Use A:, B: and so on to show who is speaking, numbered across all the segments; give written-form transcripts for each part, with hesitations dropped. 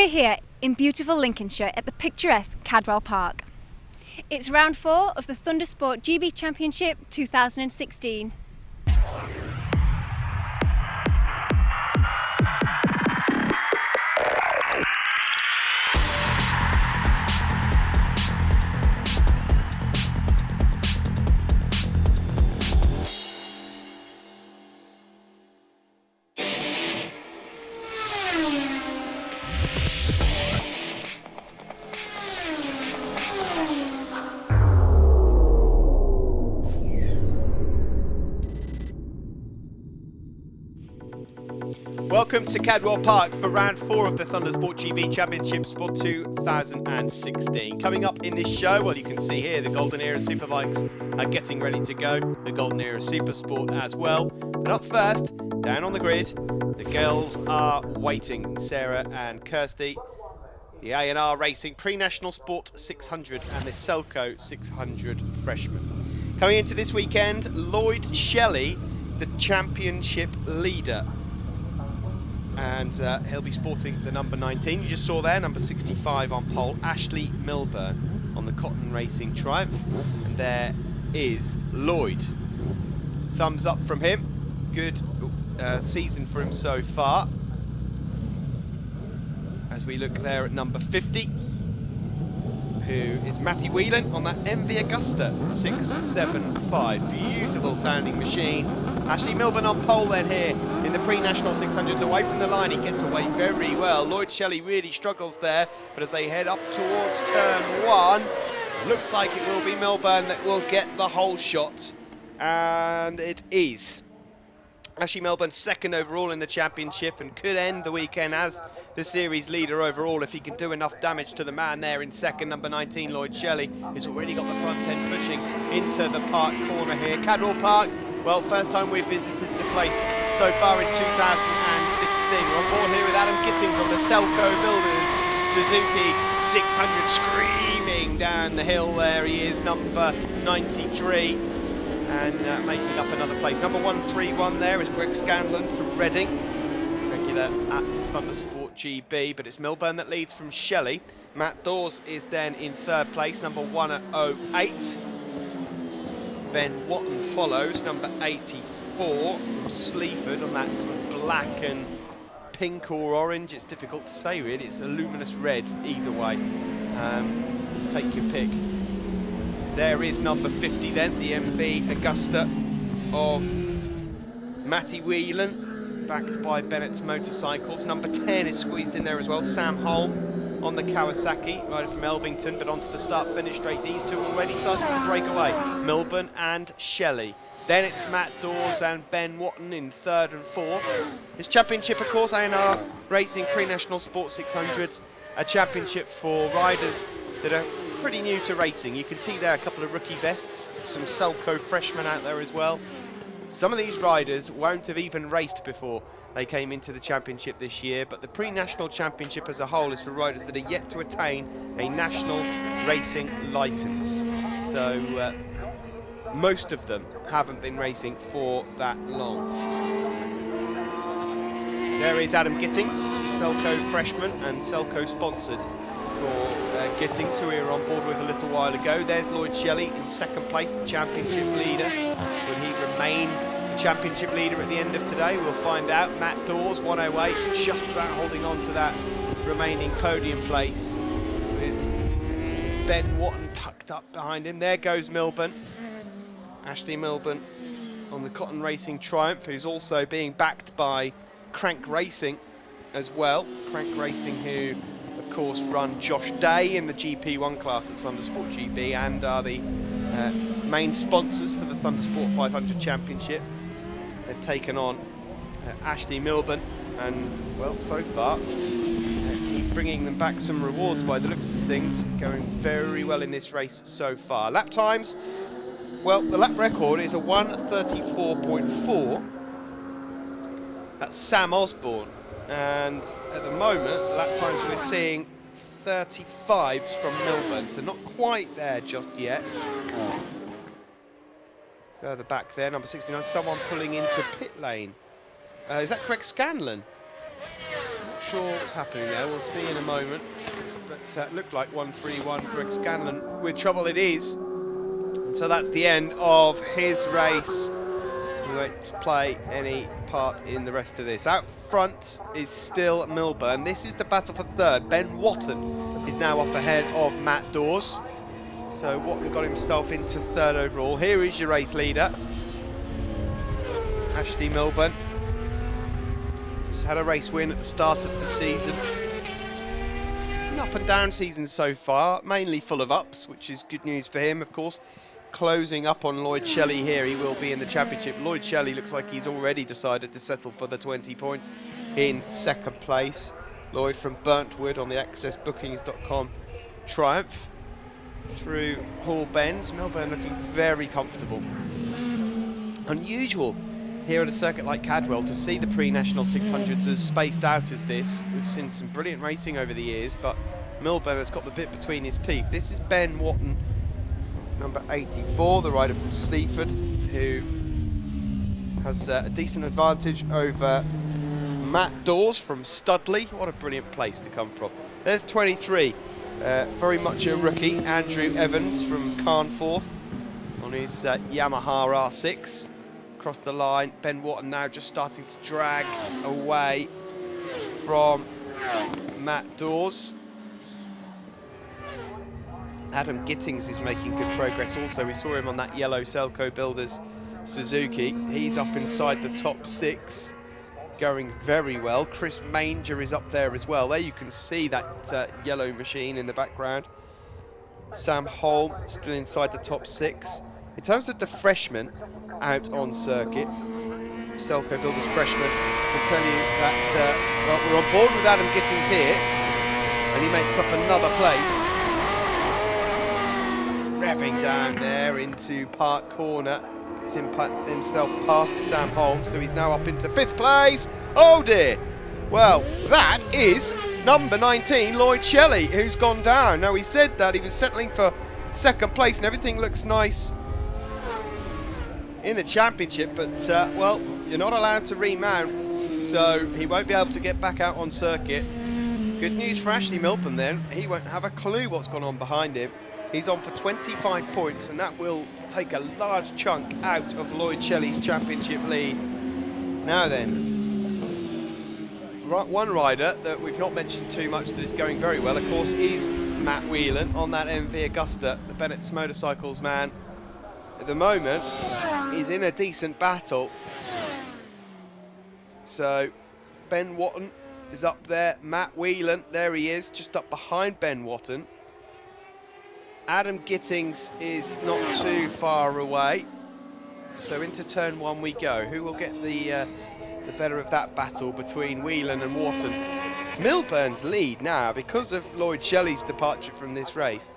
A: We're here in beautiful Lincolnshire at the picturesque Cadwell Park. It's round 4 of the Thundersport GB Championship 2016.
B: Welcome to Cadwell Park for round 4 of the Thundersport GB Championships for 2016. Coming up in this show, well, you can see here the Golden Era Superbikes are getting ready to go, the Golden Era Supersport as well. But up first, down on the grid, the girls are waiting, Sara and Kirsty. The A&R Racing Pre-National Sport 600 and the Selco 600 freshmen. Coming into this weekend, Lloyd Shelley, the championship leader. And he'll be sporting the number 19. You just saw there, number 65 on pole, Ashley Milburn on the Cotton Racing Triumph. And there is Lloyd. Thumbs up from him. Good season for him so far. As we look there at number 50, who is Matty Whelan on that MV Augusta 675. Beautiful sounding machine. Ashley Milburn on pole then here in the pre-national 600s, away from the line. He gets away very well. Lloyd Shelley really struggles there, but as they head up towards turn 1, looks like it will be Milburn that will get the whole shot, and it is. Ashley Milburn second overall in the championship and could end the weekend as the series leader overall if he can do enough damage to the man there in second, number 19, Lloyd Shelley, who's already got the front end pushing into the park corner here. Cadwell Park, well, first time we've visited the place so far in 2016. We're on board here with Adam Gittings on the Selco Builders Suzuki 600, screaming down the hill. There he is, number 93. And making up another place. Number 131 there is Greg Scanlon from Reading, regular at Thundersport GB, but it's Milburn that leads from Shelley. Matt Dawes is then in third place, number 108. Ben Watton follows, number 84 from Sleaford on that sort of black and pink or orange. It's difficult to say really, it's a luminous red either way. Take your pick. There is number 50 then, the MV Augusta of Matty Whelan, backed by Bennett's Motorcycles. Number 10 is squeezed in there as well, Sam Holm on the Kawasaki, rider from Elvington, but onto the start-finish straight. These two already starting to break away, Milburn and Shelley. Then it's Matt Dawes and Ben Watton in third and fourth. This championship, of course, A&R Racing Pre-National Sport 600s, a championship for riders that are pretty new to racing. You can see there a couple of rookie vests, some Selco freshmen out there as well. Some of these riders won't have even raced before they came into the championship this year, but the pre-national championship as a whole is for riders that are yet to attain a national racing licence. So most of them haven't been racing for that long. There is Adam Gittings, Selco freshman and Selco sponsored for Gittings, who we were on board with a little while ago. There's Lloyd Shelley in second place, the championship leader. Will he remain the championship leader at the end of today? We'll find out. Matt Dawes, 108, just about holding on to that remaining podium place, with Ben Watton tucked up behind him. There goes Milburn. Ashley Milburn on the Cotton Racing Triumph, who's also being backed by Crank Racing as well. Crank Racing, who of course run Josh Day in the GP1 class at Thundersport GB and are the main sponsors for the Thundersport 500 Championship. They've taken on Ashley Milburn, and well, so far he's bringing them back some rewards by the looks of things, going very well in this race so far. Lap times, well, the lap record is a 1:34.4. That's Sam Osborne. And at the moment, lap times we're seeing 35s from Milburn, so not quite there just yet. Further back there, number 69, someone pulling into pit lane. Is that Greg Scanlon? Not sure what's happening there. We'll see in a moment. But looked like 1-3-1 Greg Scanlon. With trouble it is. And so that's the end of his race. We won't play any part in the rest of this. Out front is still Milburn. This is the battle for third. Ben Watton is now up ahead of Matt Dawes. So Watton got himself into third overall. Here is your race leader, Ashley Milburn. He's had a race win at the start of the season. An up and down season so far, mainly full of ups, which is good news for him, of course. Closing up on Lloyd Shelley here, he will be in the championship. Lloyd Shelley looks like he's already decided to settle for the 20 points in second place. Lloyd from Burntwood on the accessbookings.com triumph through Hall Bends. Milburn looking very comfortable. Unusual here at a circuit like Cadwell to see the pre-national 600s as spaced out as this. We've seen some brilliant racing over the years, but Milburn has got the bit between his teeth. This is Ben Watton, number 84, the rider from Sleaford, who has a decent advantage over Matt Dawes from Studley. What a brilliant place to come from. There's 23, very much a rookie, Andrew Evans from Carnforth on his Yamaha R6. Across the line, Ben Watton now just starting to drag away from Matt Dawes. Adam Gittings is making good progress also. We saw him on that yellow Selco Builders Suzuki. He's up inside the top 6, going very well. Chris Manger is up there as well. There you can see that yellow machine in the background. Sam Holm still inside the top 6. In terms of the freshmen out on circuit, Selco Builders freshmen, will tell you that well, we're on board with Adam Gittings here, and he makes up another place. Revving down there into Park Corner. It's himself past Sam Holmes, so he's now up into 5th place. Oh dear. Well, that is number 19, Lloyd Shelley, who's gone down. Now, he said that he was settling for 2nd place and everything looks nice in the championship, but well, you're not allowed to remount, so he won't be able to get back out on circuit. Good news for Ashley Milburn then. He won't have a clue what's gone on behind him. He's on for 25 points, and that will take a large chunk out of Lloyd Shelley's championship lead. Now then, one rider that we've not mentioned too much that is going very well, of course, is Matt Whelan on that MV Augusta, the Bennett's Motorcycles man. At the moment, he's in a decent battle. So, Ben Watton is up there. Matt Whelan, there he is, just up behind Ben Watton. Adam Gittings is not too far away. So into turn 1 we go. Who will get the better of that battle between Whelan and Watton? Milburn's lead now, because of Lloyd Shelley's departure from this race,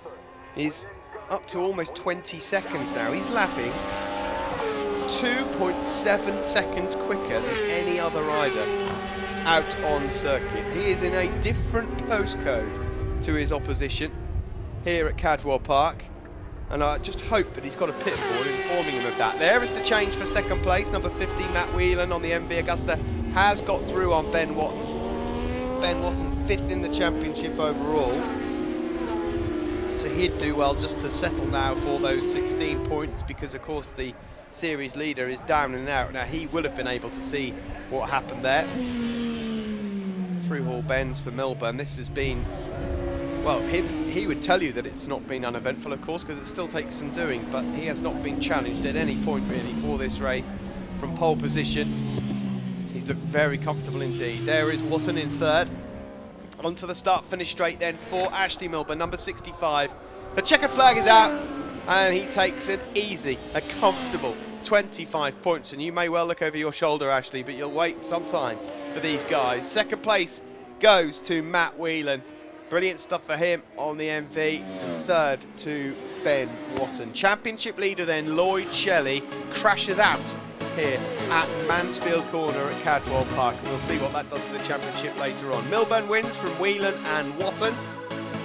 B: is up to almost 20 seconds now. He's lapping 2.7 seconds quicker than any other rider out on circuit. He is in a different postcode to his opposition here at Cadwell Park, and I just hope that he's got a pit board informing him of that. There is the change for 2nd place. Number 50, Matt Whelan on the MV Augusta, has got through on Ben Watton. Ben Watton 5th in the championship overall. So he'd do well just to settle now for those 16 points, because of course the series leader is down and out. Now he will have been able to see what happened there. Through Hall Bends for Milburn. This has been, well, he would tell you that it's not been uneventful, of course, because it still takes some doing, but he has not been challenged at any point really for this race. From pole position, he's looked very comfortable indeed. There is Watton in 3rd. Onto the start-finish straight then for Ashley Milburn, number 65. The checkered flag is out, and he takes an easy, a comfortable 25 points. And you may well look over your shoulder, Ashley, but you'll wait some time for these guys. 2nd place goes to Matt Whelan. Brilliant stuff for him on the MV. And 3rd to Ben Watton. Championship leader then, Lloyd Shelley, crashes out here at Mansfield Corner at Cadwell Park. We'll see what that does to the championship later on. Milburn wins from Whelan and Watton.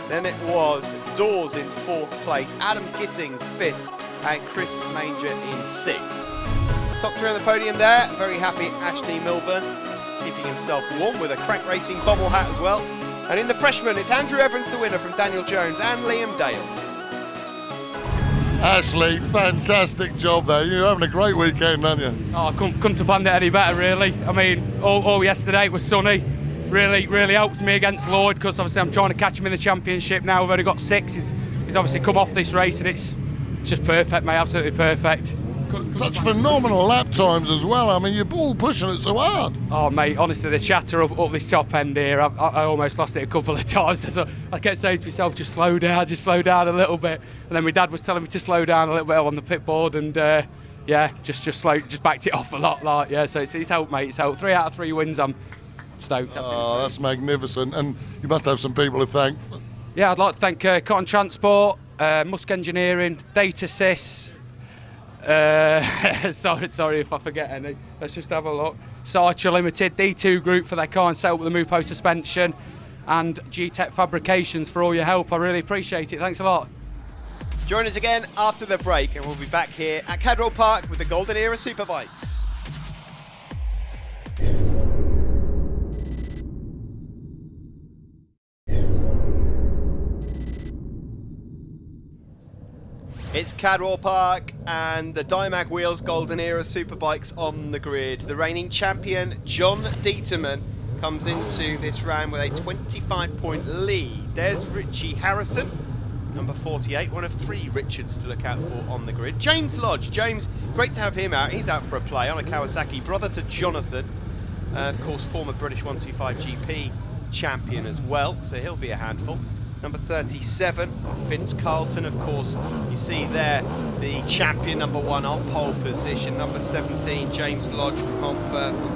B: Then it was Dawes in 4th place, Adam Gittings 5th, and Chris Manger in 6th. Top 3 on the podium there. Very happy Ashley Milburn. keeping himself warm with a Crank Racing bobble hat as well. And in the freshman, it's Andrew Evans, the winner from Daniel Jones, and Liam Dale.
C: Ashley, fantastic job there. You're having a great weekend, aren't you?
D: Oh, I couldn't have planned it any better, really. I mean, all yesterday was sunny. Really helped me against Lloyd, because obviously I'm trying to catch him in the championship now. We've only got 6. He's obviously come off this race, and it's just perfect, mate. Absolutely perfect.
C: Such phenomenal lap times as well. I mean, you're all pushing it so hard.
D: Oh, mate, honestly, the chatter up this top end here, I almost lost it a couple of times. So I kept saying to myself, just slow down a little bit. And then my dad was telling me to slow down a little bit on the pit board, and yeah, just backed it off a lot. Like, yeah, so it's helped, mate. It's helped. 3 out of 3 wins. I'm stoked.
C: Oh, that's magnificent. And you must have some people to thank.
D: Yeah, I'd like to thank Cotton Transport, Musk Engineering, Data Sys. Sorry if I forget any. Let's just have a look. Sarcha Limited, D2 Group for their car and set up with the Mupo suspension, and G-Tech Fabrications for all your help. I really appreciate it. Thanks a lot.
B: Join us again after the break, and we'll be back here at Cadwell Park with the Golden Era Superbikes. It's Cadwell Park and the Dymag Wheels Golden Era Superbikes on the grid. The reigning champion, John Dieterman, comes into this round with a 25-point lead. There's Richie Harrison, number 48, one of 3 Richards to look out for on the grid. James Lodge. James, great to have him out. He's out for a play on a Kawasaki, brother to Jonathan. Of course, former British 125 GP champion as well, so he'll be a handful. Number 37, Vince Carlton, of course, you see there, the champion, number 1 on pole position. Number 17, James Lodge from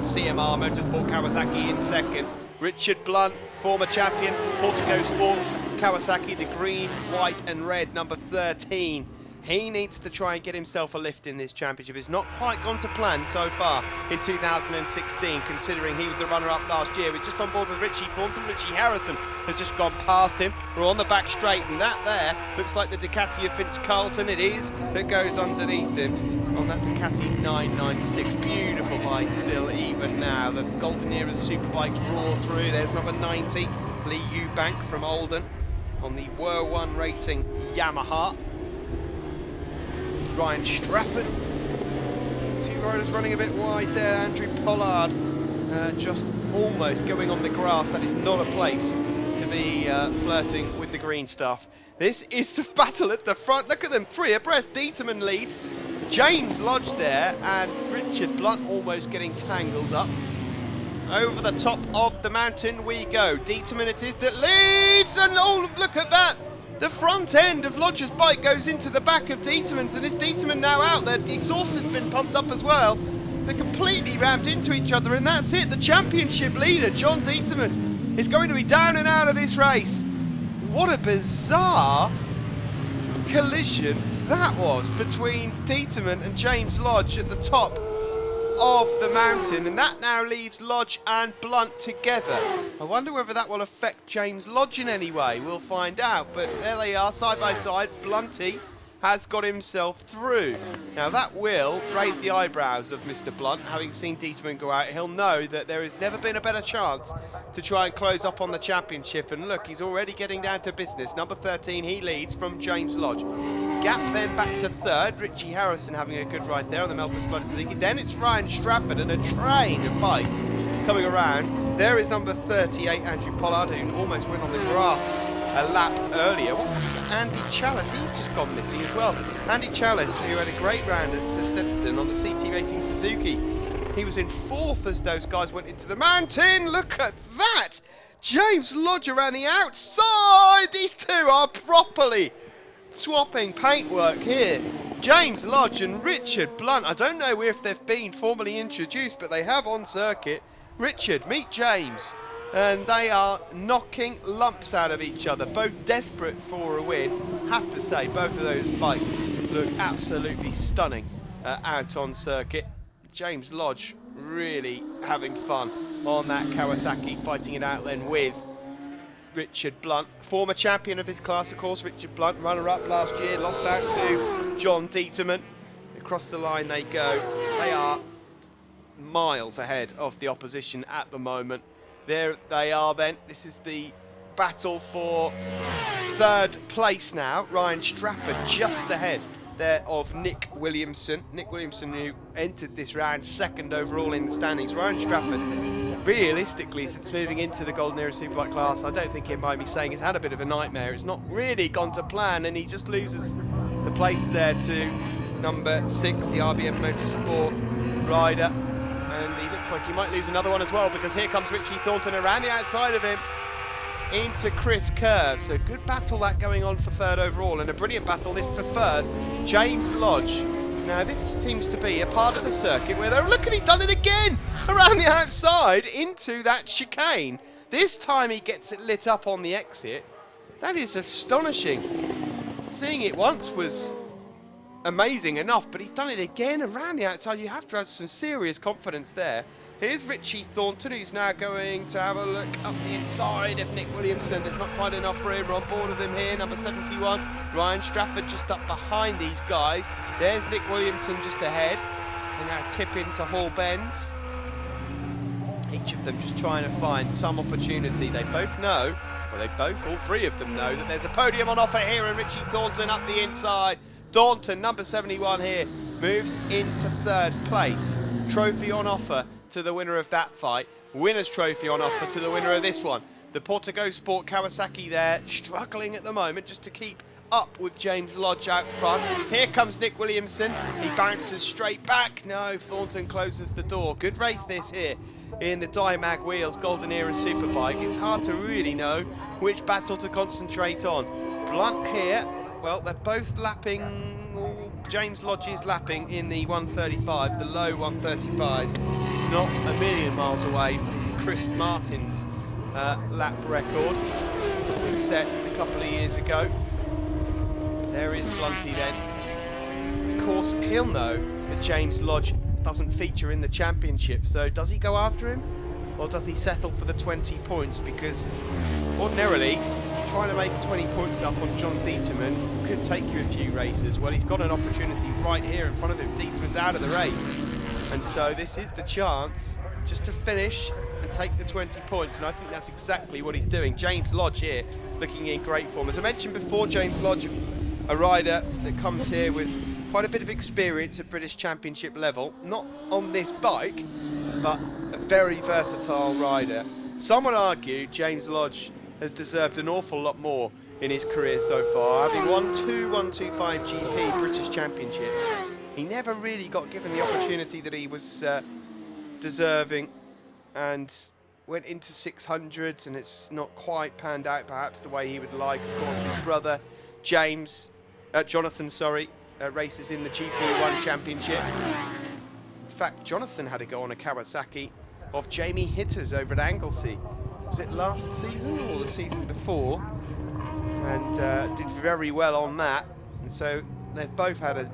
B: CMR Motorsport Kawasaki in second. Richard Blunt, former champion, Portico Sport Kawasaki, the green, white and red, number 13. He needs to try and get himself a lift in this championship. It's not quite gone to plan so far in 2016, considering he was the runner-up last year. We're just on board with Richie Thornton. Richie Harrison has just gone past him. We're on the back straight, and that there looks like the Ducati of Vince Carlton. It is, that goes underneath him on that Ducati 996. Beautiful bike still, even now. The Golden Era Superbikes roar through. There's number 90, Lee Eubank from Oldham on the Whir1 Racing Yamaha. Ryan Strafford, 2 riders running a bit wide there. Andrew Pollard just almost going on the grass. That is not a place to be flirting with the green stuff. This is the battle at the front. Look at them, 3 abreast. Dieterman leads, James Lodge there, and Richard Blunt almost getting tangled up. Over the top of the mountain we go. Dieterman it is that leads, and oh, look at that! The front end of Lodge's bike goes into the back of Dieterman's, and is Dieterman now out there? The exhaust has been pumped up as well. They're completely rammed into each other, and that's it. The championship leader, John Dieterman, is going to be down and out of this race. What a bizarre collision that was between Dieterman and James Lodge at the top of the mountain, and that now leaves Lodge and Blunt together. I wonder whether that will affect James Lodge in any way. We'll find out, but there they are, side by side. Blunty has got himself through. Now that will raise the eyebrows of Mr. Blunt. Having seen Dieterman go out, he'll know that there has never been a better chance to try and close up on the championship, and look, he's already getting down to business. Number 13, he leads from James Lodge. Gap then back to 3rd, Richie Harrison having a good ride there on the Melter Slaughter Suzuki. Then it's Ryan Strafford and a train of bikes coming around. There is number 38, Andrew Pollard, who almost went on the grass a lap earlier. What's Andy Chalice? He's just gone missing as well. Andy Chalice, who had a great round at Stetson on the CT Racing Suzuki. He was in 4th as those guys went into the mountain. Look at that! James Lodge around the outside. These 2 are properly swapping paintwork here. James Lodge and Richard Blunt. I don't know if they've been formally introduced, but they have on circuit. Richard, meet James. And they are knocking lumps out of each other, both desperate for a win. Have to say, both of those bikes look absolutely stunning out on circuit. James Lodge really having fun on that Kawasaki, fighting it out then with Richard Blunt, former champion of his class, of course. Richard Blunt, runner-up last year, lost out to John Dieterman. Across the line they go. They are miles ahead of the opposition at the moment. There they are then. This is the battle for third place now. Ryan Strafford just ahead there of Nick Williamson. Nick Williamson, who entered this round second overall in the standings. Ryan Strafford, realistically, since moving into the Golden Era Superbike class, I don't think it might be saying he's had a bit of a nightmare. It's not really gone to plan, and he just loses the place there to number 6, the RBM Motorsport rider. And he looks like he might lose another one as well, because here comes Richie Thornton around the outside of him into Chris Curve. So good battle that going on for third overall, and a brilliant battle this for first. James Lodge. Now this seems to be a part of the circuit where they're, look at, he's done it again around the outside into that chicane. This time he gets it lit up on the exit. That is astonishing. Seeing it once was amazing enough, but he's done it again around the outside. You have to have some serious confidence there. Here's Richie Thornton, who's now going to have a look up the inside of Nick Williamson. There's not quite enough room. We're on board with him here, number 71. Ryan Strafford just up behind these guys. There's Nick Williamson just ahead. They now tip into Hall Bends. Each of them just trying to find some opportunity. They both know, well, all three of them know, that there's a podium on offer here, and Richie Thornton up the inside. Thornton, number 71 here, moves into third place. Trophy on offer to the winner of that fight. Winner's trophy on offer to the winner of this one. The Portico Sport Kawasaki there, struggling at the moment just to keep up with James Lodge out front. Here comes Nick Williamson. He bounces straight back. No, Thornton closes the door. Good race this here in the Dymag Wheels Golden Era Superbike. It's hard to really know which battle to concentrate on. Blunt here. Well, they're both lapping. James Lodge is lapping in the 135s, the low 135s. He's not a million miles away from Chris Martin's lap record that was set a couple of years ago. There is Blunty then. Of course, he'll know that James Lodge doesn't feature in the championship, so does he go after him? Or does he settle for the 20 points? Because ordinarily, trying to make 20 points up on John Dieterman could take you a few races. Well, he's got an opportunity right here in front of him. Dieterman's out of the race. And so this is the chance just to finish and take the 20 points. And I think that's exactly what he's doing. James Lodge here looking in great form. As I mentioned before, James Lodge, a rider that comes here with quite a bit of experience at British Championship level. Not on this bike, but a very versatile rider. Some would argue James Lodge has deserved an awful lot more in his career so far, having won 2 125 GP British Championships. He never really got given the opportunity that he was deserving, and went into 600s, and it's not quite panned out perhaps the way he would like. Of course, his brother Jonathan races in the GP1 Championship. In fact, Jonathan had a go on a Kawasaki of Jamie Hitters over at Anglesey. Was it last season or the season before? And did very well on that. And so they've both had a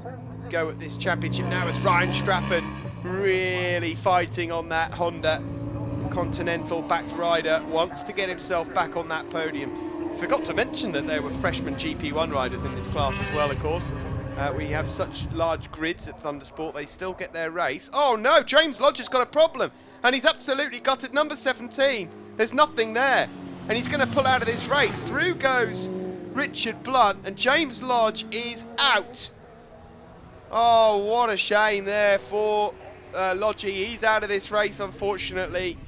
B: go at this championship now, as Ryan Strafford really fighting on that Honda Continental backed rider, wants to get himself back on that podium. Forgot to mention that there were freshman GP1 riders in this class as well, of course. We have such large grids at Thundersport, they still get their race. Oh no, James Lodge has got a problem, and he's absolutely gutted number 17. There's nothing there, and he's going to pull out of this race. Through goes Richard Blunt, and James Lodge is out. Oh, what a shame there for Lodgy. He's out of this race, unfortunately.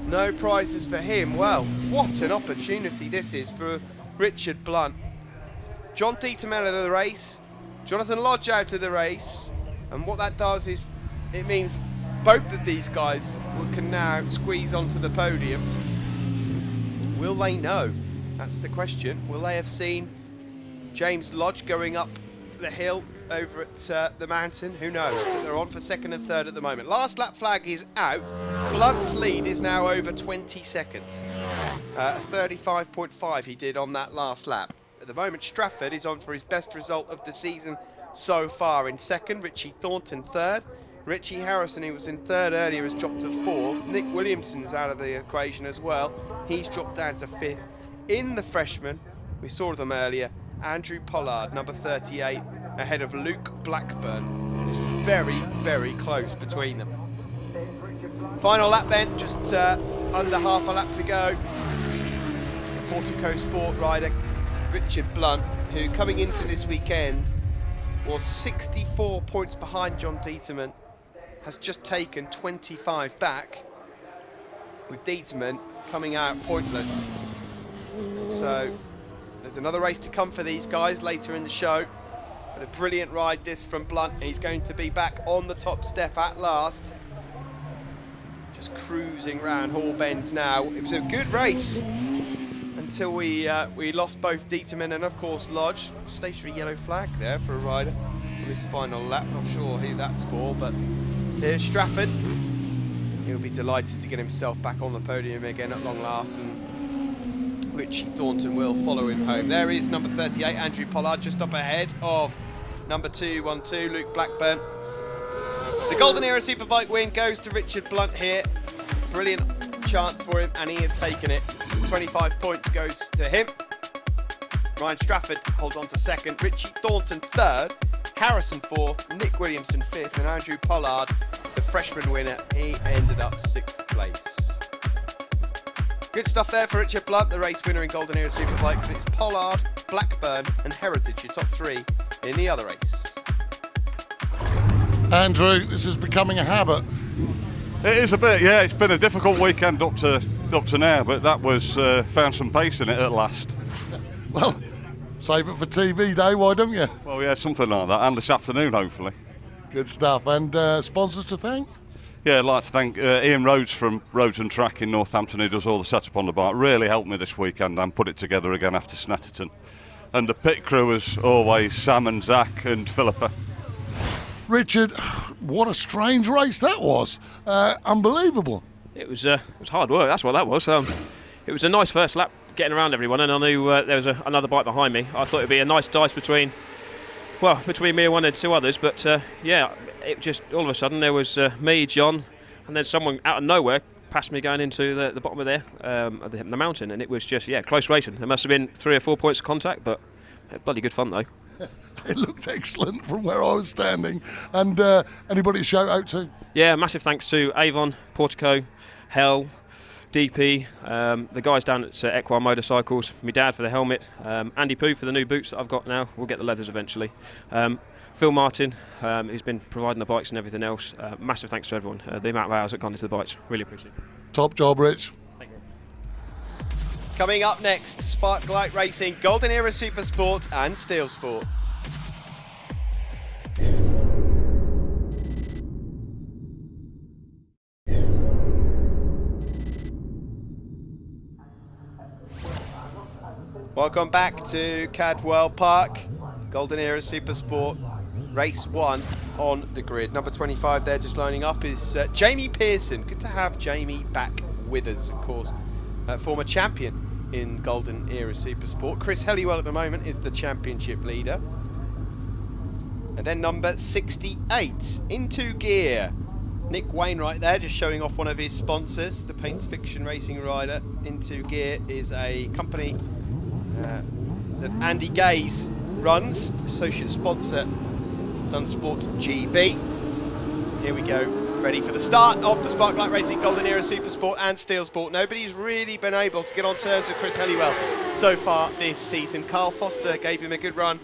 B: No prizes for him. Well, what an opportunity this is for Richard Blunt. John Dieterman out of the race, Jonathan Lodge out of the race, and what that does is it means both of these guys can now squeeze onto the podium. Will they know? That's the question. Will they have seen James Lodge going up the hill over at the mountain? Who knows? But they're on for second and third at the moment. Last lap flag is out. Blunt's lead is now over 20 seconds. 35.5 he did on that last lap. At the moment, Strafford is on for his best result of the season so far in second. Richie Thornton third. Richie Harrison, who was in third earlier, has dropped to fourth. Nick Williamson's out of the equation as well. He's dropped down to fifth. In the freshmen, we saw them earlier, Andrew Pollard, number 38, ahead of Luke Blackburn. It's very, very close between them. Final lap then, just under half a lap to go. Portico Sport rider Richard Blunt, who coming into this weekend was 64 points behind John Dieterman, has just taken 25 back, with Dieterman coming out pointless. So there's another race to come for these guys later in the show, but a brilliant ride this from Blunt. He's going to be back on the top step at last, just cruising round Hall Bends now. It was a good race until we lost both Dieterman and of course Lodge. Stationary yellow flag there for a rider on this final lap. Not sure who that's for, but there's Strafford. He'll be delighted to get himself back on the podium again at long last, and Richie Thornton will follow him home. There is number 38, Andrew Pollard, just up ahead of number 212, Luke Blackburn. The Golden Era Superbike win goes to Richard Blunt here. Brilliant chance for him, and he has taken it. 25 points goes to him. Ryan Strafford holds on to second, Richie Thornton third, Harrison fourth, Nick Williamson fifth, and Andrew Pollard, the freshman winner, he ended up sixth place. Good stuff there for Richard Blunt, the race winner in Golden Era Superbikes. It's Pollard, Blackburn and Heritage, your top three in the other race.
C: Andrew, this is becoming a habit.
E: It is a bit, yeah. It's been a difficult weekend up to now, but that was found some pace in it at last.
C: Well, save it for TV day, why don't you?
E: Well, yeah, something like that, and this afternoon, hopefully.
C: Good stuff. And sponsors to thank?
E: Yeah, I'd like to thank Ian Rhodes from Roads and Track in Northampton, who does all the setup on the bike. Really helped me this weekend and put it together again after Snetterton. And the pit crew, as always, Sam and Zach and Philippa.
C: Richard, what a strange race that was. Unbelievable.
F: It was hard work, that's what that was. It was a nice first lap getting around everyone, and I knew there was another bike behind me. I thought it'd be a nice dice between me and one and two others, but yeah, it just all of a sudden there was me, John, and then someone out of nowhere passed me going into the bottom of there, the mountain, and it was just, yeah, close racing. There must have been 3 or 4 points of contact, but bloody good fun though.
C: It looked excellent from where I was standing. And anybody to shout out to?
F: Yeah, massive thanks to Avon, Portico, Hell, DP, the guys down at Equine Motorcycles, my dad for the helmet, Andy Pooh for the new boots that I've got now. We'll get the leathers eventually. Phil Martin, who's been providing the bikes and everything else. Massive thanks to everyone. The amount of hours that gone into the bikes, really appreciate it.
C: Top job, Rich.
F: Thank you.
B: Coming up next, Sparklight Racing, Golden Era Supersport and Steelsport. Welcome back to Cadwell Park, Golden Era Supersport, race 1 on the grid. Number 25 there just lining up is Jamie Pearson. Good to have Jamie back with us, of course. Former champion in Golden Era Supersport. Chris Helliwell at the moment is the championship leader. And then number 68, Into Gear. Nick Wainwright there, just showing off one of his sponsors, the Paints Fiction Racing rider. Into Gear is a company that Andy Gaze runs, associate sponsor, Thundersport GB. Here we go, ready for the start of the Sparklight Racing Golden Era Supersport and Steelsport. Nobody's really been able to get on terms with Chris Helliwell so far this season. Carl Foster gave him a good run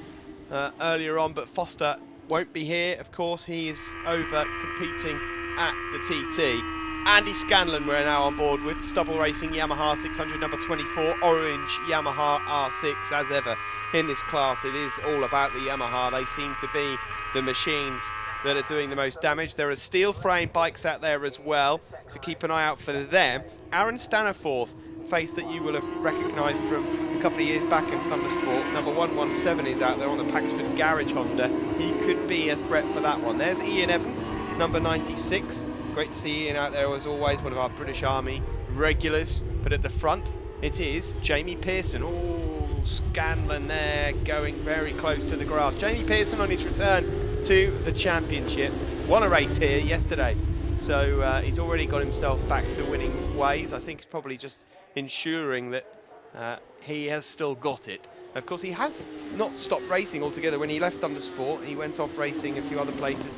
B: earlier on, but Foster won't be here. Of course, he is over competing at the TT. Andy Scanlon we're now on board with Stubble Racing Yamaha 600 number 24, orange Yamaha R6 as ever in this class. It is all about the Yamaha. They seem to be the machines that are doing the most damage. There are steel frame bikes out there as well, so keep an eye out for them. Aaron Staniforth, face that you will have recognised from a couple of years back in Thundersport. Number 117 is out there on the Paxford Garage Honda. He could be a threat for that one. There's Ian Evans, number 96. Great to see Ian out there as always, one of our British Army regulars. But at the front, it is Jamie Pearson. Oh, Scanlon there, going very close to the grass. Jamie Pearson on his return to the championship. Won a race here yesterday, so he's already got himself back to winning ways. I think it's probably just ensuring that he has still got it. Of course, he has not stopped racing altogether. When he left Thundersport, he went off racing a few other places.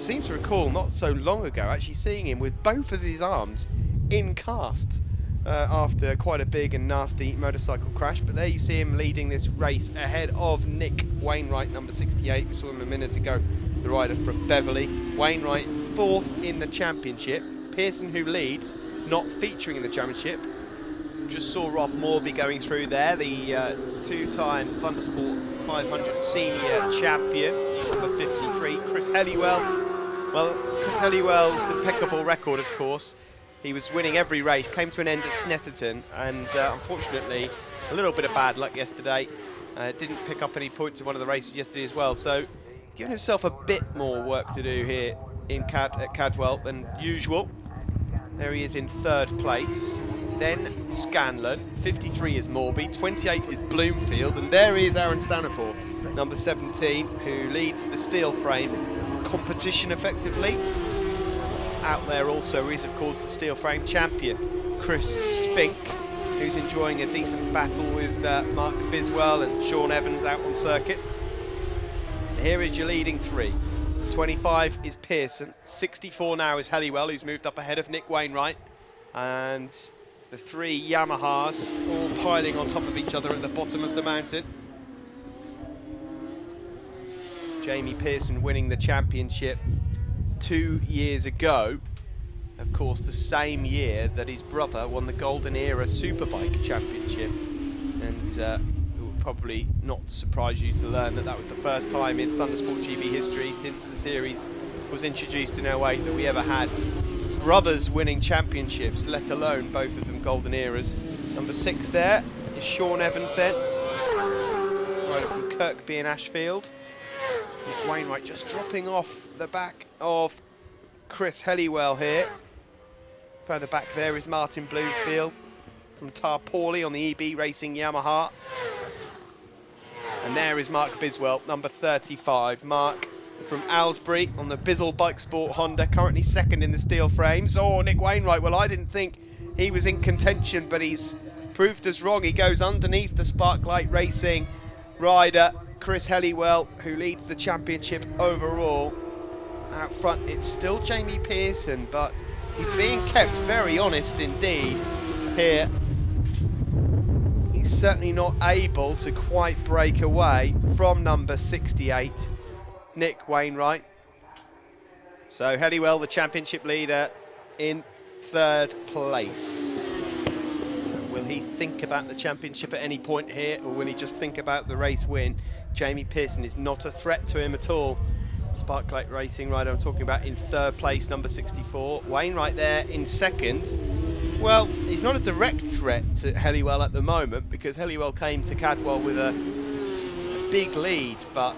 B: seem to recall not so long ago actually seeing him with both of his arms in casts after quite a big and nasty motorcycle crash. But there you see him leading this race ahead of Nick Wainwright, number 68. We saw him a minute ago, the rider from Beverley. Wainwright 4th in the championship. Pearson, who leads, not featuring in the championship. Just saw Rob Morby going through there, the two-time Thundersport 500 senior champion, number 53. Chris Helliwell. Well, Chris Helliwell's impeccable record, of course. He was winning every race, came to an end at Snetterton, and unfortunately, a little bit of bad luck yesterday. Didn't pick up any points in one of the races yesterday as well, so giving himself a bit more work to do here in at Cadwell than usual. There he is in 3rd place. Then Scanlon, 53 is Morby, 28 is Bloomfield, and there is Aaron Staniforth, number 17, who leads the steel frame competition effectively. Out there also is, of course, the steel frame champion, Chris Spink, who's enjoying a decent battle with Mark Biswell and Sean Evans out on circuit. Here is your leading 3. 25 is Pearson, 64 now is Helliwell, who's moved up ahead of Nick Wainwright, and the 3 Yamahas all piling on top of each other at the bottom of the mountain. Jamie Pearson winning the championship 2 years ago, of course the same year that his brother won the Golden Era Superbike Championship, and it will probably not surprise you to learn that that was the first time in Thundersport GB history since the series was introduced in 08 that we ever had brothers winning championships, let alone both of them Golden Eras. Number 6 there is Sean Evans then, right from Kirkby in Ashfield. Nick Wainwright just dropping off the back of Chris Helliwell here. Further back there is Martin Bloomfield from Tarporley on the EB Racing Yamaha. And there is Mark Biswell, number 35. Mark from Aylesbury on the Bizzle Bike Sport Honda, currently 2nd in the steel frames. Oh, Nick Wainwright, well, I didn't think he was in contention, but he's proved us wrong. He goes underneath the Sparklight Racing rider, Chris Helliwell, who leads the championship overall. Out front, it's still Jamie Pearson, but he's being kept very honest indeed here. He's certainly not able to quite break away from number 68. Nick Wainwright. So Helliwell, the championship leader, in 3rd place. Will he think about the championship at any point here, or will he just think about the race win? Jamie Pearson is not a threat to him at all. Sparklight Racing rider I'm talking about in 3rd place, number 64. Wainwright there in 2nd. Well, he's not a direct threat to Helliwell at the moment, because Helliwell came to Cadwell with a big lead, but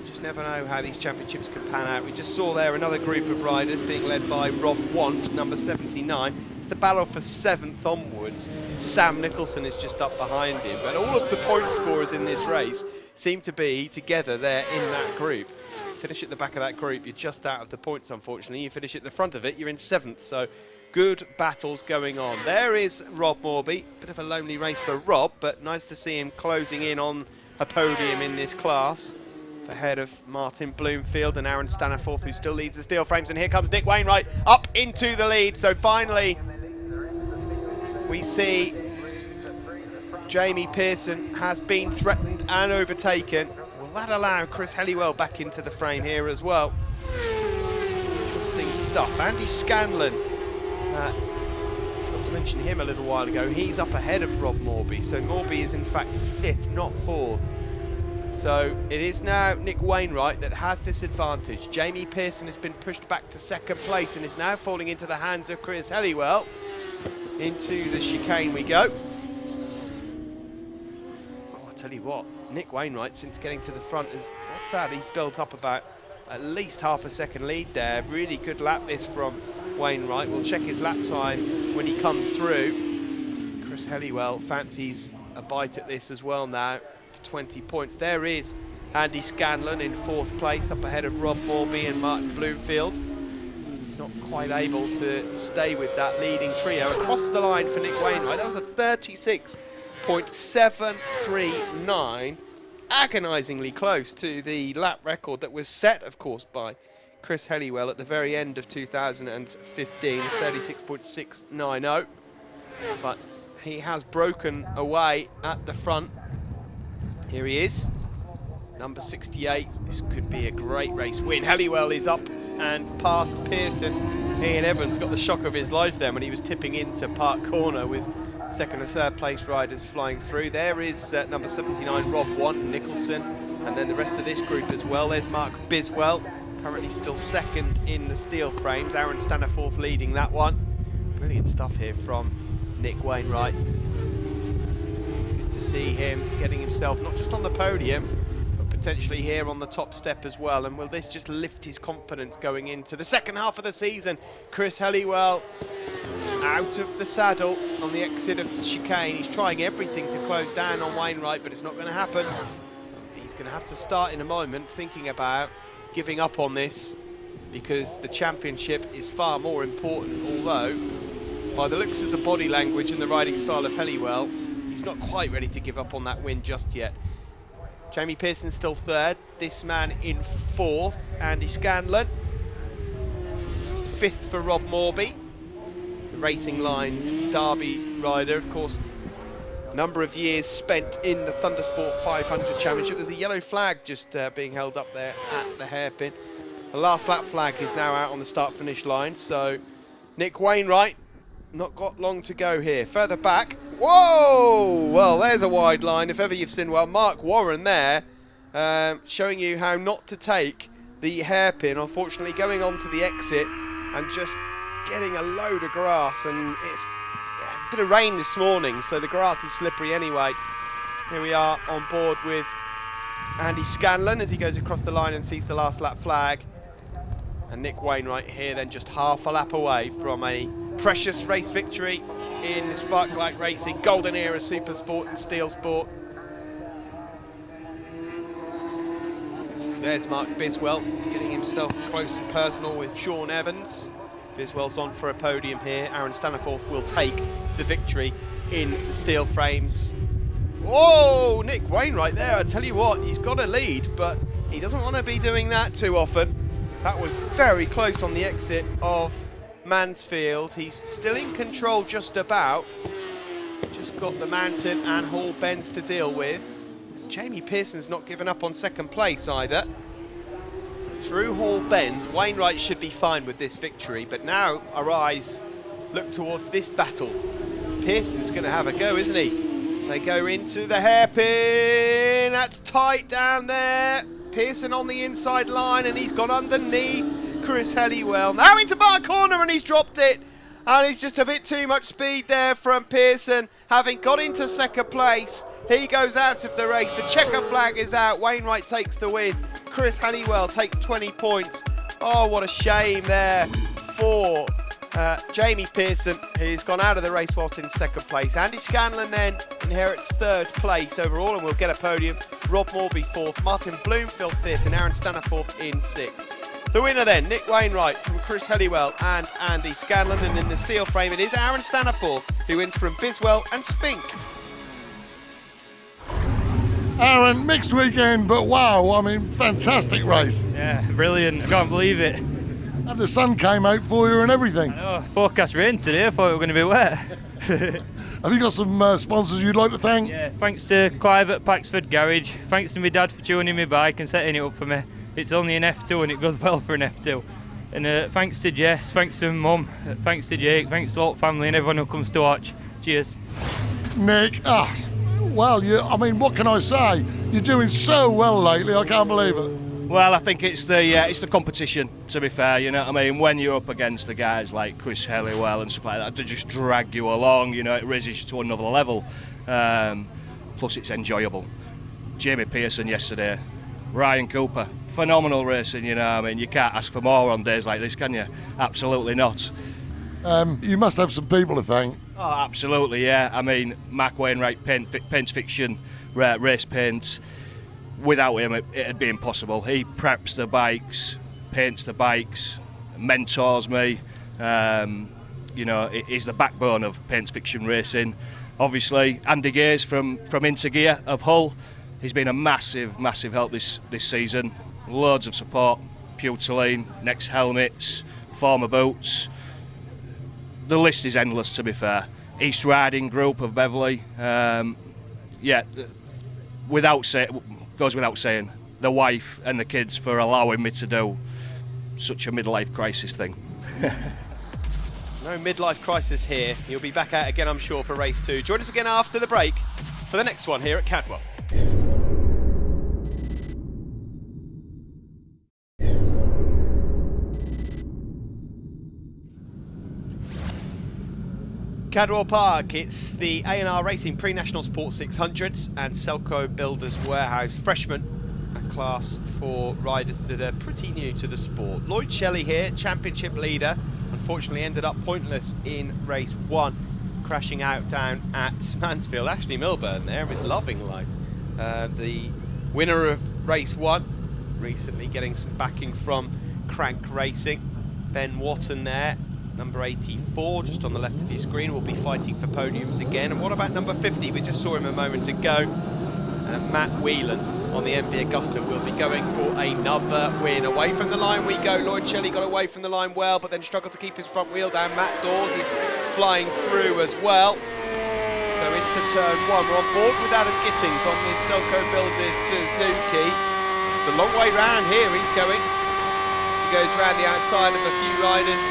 B: just never know how these championships can pan out. We just saw there another group of riders being led by Rob Want, number 79. It's the battle for 7th onwards. Sam Nicholson is just up behind him, but all of the point scorers in this race seem to be together there in that group. Finish at the back of that group, you're just out of the points, unfortunately. You finish at the front of it, you're in 7th, so good battles going on. There is Rob Morby, bit of a lonely race for Rob, but nice to see him closing in on a podium in this class, ahead of Martin Bloomfield and Aaron Staniforth, who still leads the steel frames. And here comes Nick Wainwright up into the lead. So finally, we see Jamie Pearson has been threatened and overtaken. Will that allow Chris Helliwell back into the frame here as well? Interesting stuff. Andy Scanlon, forgot to mention him a little while ago. He's up ahead of Rob Morby. So Morby is in fact 5th, not 4th. So it is now Nick Wainwright that has this advantage. Jamie Pearson has been pushed back to 2nd place and is now falling into the hands of Chris Helliwell. Into the chicane we go. Oh, I'll tell you what, Nick Wainwright, since getting to the front, he's built up about at least half a second lead there. Really good lap this from Wainwright. We'll check his lap time when he comes through. Chris Helliwell fancies a bite at this as well now. 20 points. There is Andy Scanlon in 4th place, up ahead of Rob Morby and Martin Bloomfield. He's not quite able to stay with that leading trio. Across the line for Nick Wainwright, that was a 36.739, agonisingly close to the lap record that was set, of course, by Chris Helliwell at the very end of 2015, 36.690. But he has broken away at the front. Here he is, number 68. This could be a great race win. Helliwell is up and past Pearson. Ian Evans got the shock of his life then when he was tipping into Park Corner with second and third place riders flying through. There is number 79, Rob Want, Nicholson, and then the rest of this group as well. There's Mark Biswell, currently still second in the steel frames. Aaron Staniforth leading that one. Brilliant stuff here from Nick Wainwright. Good to see him getting himself not just on the podium, but potentially here on the top step as well. And will this just lift his confidence going into the second half of the season? Chris Helliwell out of the saddle on the exit of the chicane. He's trying everything to close down on Wainwright, but it's not going to happen. He's going to have to start in a moment thinking about giving up on this, because the championship is far more important, although by the looks of the body language and the riding style of Helliwell, he's not quite ready to give up on that win just yet. Jamie Pearson still third, this man in fourth, Andy Scanlon. Fifth for Rob Morby, the Racing Lines Derby rider, of course. Number of years spent in the Thundersport 500 Championship. There's a yellow flag just being held up there at the hairpin. The last lap flag is now out on the start-finish line, so Nick Wainwright not got long to go here. Further back, whoa! Well, there's a wide line if ever you've seen. Well, Mark Warren there, showing you how not to take the hairpin. Unfortunately, going on to the exit and just getting a load of grass, and it's a bit of rain this morning, so the grass is slippery anyway. Here we are on board with Andy Scanlon as he goes across the line and sees the last lap flag. And Nick Wainwright here then just half a lap away from a precious race victory in the Sparklight Racing Golden Era Supersport and Steelsport. There's Mark Biswell getting himself close and personal with Sean Evans. Biswell's on for a podium here. Aaron Staniforth will take the victory in the steel frames. Whoa, Nick Wainwright there, I tell you what, he's got a lead, but he doesn't want to be doing that too often. That was very close on the exit of Mansfield. He's still in control just about. Just got the mountain and Hall bends to deal with. Jamie Pearson's not given up on second place either. So through Hall bends, Wainwright should be fine with this victory, but now our eyes look towards this battle. Pearson's going to have a go, isn't he? They go into the hairpin. That's tight down there. Pearson on the inside line, and he's gone underneath Chris Helliwell. Now into bar corner, and he's dropped it. And it's just a bit too much speed there from Pearson. Having got into second place, he goes out of the race. The checker flag is out. Wainwright takes the win. Chris Helliwell takes 20 points. Oh, what a shame there for Jamie Pearson, who's gone out of the race whilst in second place. Andy Scanlon then inherits third place overall and will get a podium. Rob Morby fourth, Martin Bloomfield fifth, and Aaron Staniforth in sixth. The winner then, Nick Wainwright from Chris Helliwell and Andy Scanlon, and in the steel frame it is Aaron Staniforth who wins from Biswell and Spink.
C: Aaron, mixed weekend, but wow, I mean, fantastic race.
G: Yeah, brilliant. I can't believe it.
C: And the sun came out for you and everything.
G: I know, forecast rain today. I thought it was going to be wet.
C: Have you got some sponsors you'd like to thank?
G: Yeah, thanks to Clive at Paxford Garage. Thanks to my dad for tuning my bike and setting it up for me. It's only an F2 and it goes well for an F2. And thanks to Jess, thanks to Mum, thanks to Jake, thanks to all the family and everyone who comes to watch. Cheers.
C: Nick, well, I mean, what can I say? You're doing so well lately, I can't believe it.
H: Well, I think it's the competition, to be fair, you know what I mean? When you're up against the guys like Chris Helliwell and stuff like that, they just drag you along, you know, it raises you to another level. Plus it's enjoyable. Jamie Pearson yesterday, Ryan Cooper, phenomenal racing, you know what I mean? You can't ask for more on days like this, can you? Absolutely not.
C: You must have some people to thank.
H: Oh, absolutely, yeah. I mean, Mark Wainwright, Paints Fiction, Race Paints. Without him, it'd be impossible. He preps the bikes, paints the bikes, mentors me. You know, he's the backbone of Paints Fiction Racing. Obviously, Andy Gaze from Intergear of Hull. He's been a massive, massive help this season. Loads of support, butylene, next helmets, former boots. The list is endless, to be fair. East Riding Group of Beverley. Yeah, goes without saying, the wife and the kids for allowing me to do such a midlife crisis thing.
B: No midlife crisis here. He'll be back out again, I'm sure, for race 2. Join us again after the break for the next one here at Cadwell. Cadwell Park, it's the A&R Racing Pre-National Sport 600s and Selco Builders Warehouse Freshman, a class for riders that are pretty new to the sport. Lloyd Shelley here, championship leader, unfortunately ended up pointless in race 1, crashing out down at Mansfield. Ashley Milburn there is loving life. The winner of race 1, recently getting some backing from Crank Racing. Ben Watton there, number 84, just on the left of your screen, will be fighting for podiums again. And what about number 50? We just saw him a moment ago. Matt Whelan on the MV Augusta will be going for another win. Away from the line we go. Lloyd Shelley got away from the line well, but then struggled to keep his front wheel down. Matt Dawes is flying through as well. So into turn 1, we're on board with Adam Gittings on the Selco Builders Suzuki. It's the long way round here he's going. He goes round the outside of a few riders.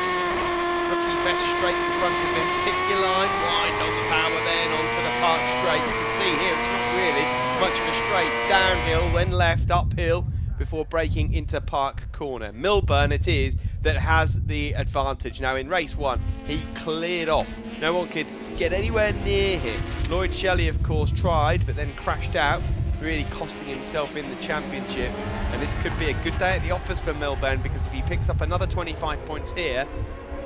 B: Rookie best straight in front of him. Pick your line, wind on the power then onto the park straight. You can see here it's not really much of a straight. Downhill, then left, uphill before braking into Park Corner. Milburn it is that has the advantage. Now in race 1, he cleared off. No one could get anywhere near him. Lloyd Shelley of course tried, but then crashed out, really costing himself in the championship. And this could be a good day at the office for Milburn, because if he picks up another 25 points here,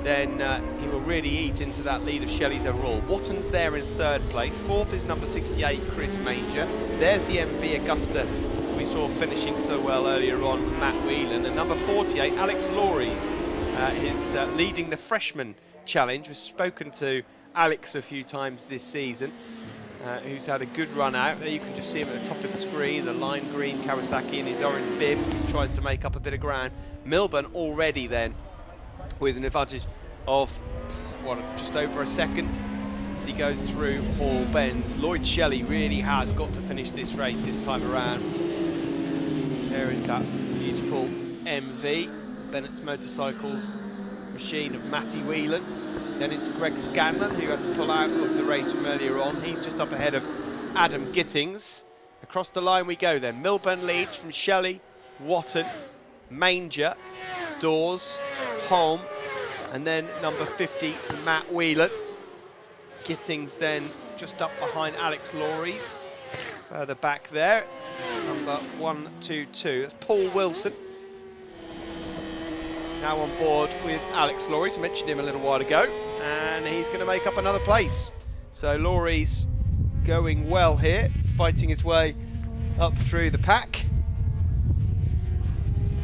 B: then he will really eat into that lead of Shelley's overall. Watton's there in 3rd place. 4th is number 68, Chris Manger. There's the MV Augusta we saw finishing so well earlier on, Matt Whelan. And number 48, Alex Lawries, is leading the Freshman Challenge. We've spoken to Alex a few times this season, who's had a good run out. There you can just see him at the top of the screen, the lime green Kawasaki in his orange bibs. He tries to make up a bit of ground. Milburn already then with an advantage of just over a second as he goes through all bends. Lloyd Shelley really has got to finish this race this time around. There is that beautiful MV, Bennett's Motorcycles machine of Matty Whelan. Then it's Greg Scanlon who had to pull out of the race from earlier on. He's just up ahead of Adam Gittings. Across the line we go then. Milburn leads from Shelley, Watton, Manger, Dawes, Holm, and then number 50, Matt Whelan. Gittings then just up behind Alex Lawries. Further back there, number 122, that's Paul Wilson. Now on board with Alex Lawries, mentioned him a little while ago, and he's going to make up another place. So Lawries going well here, fighting his way up through the pack.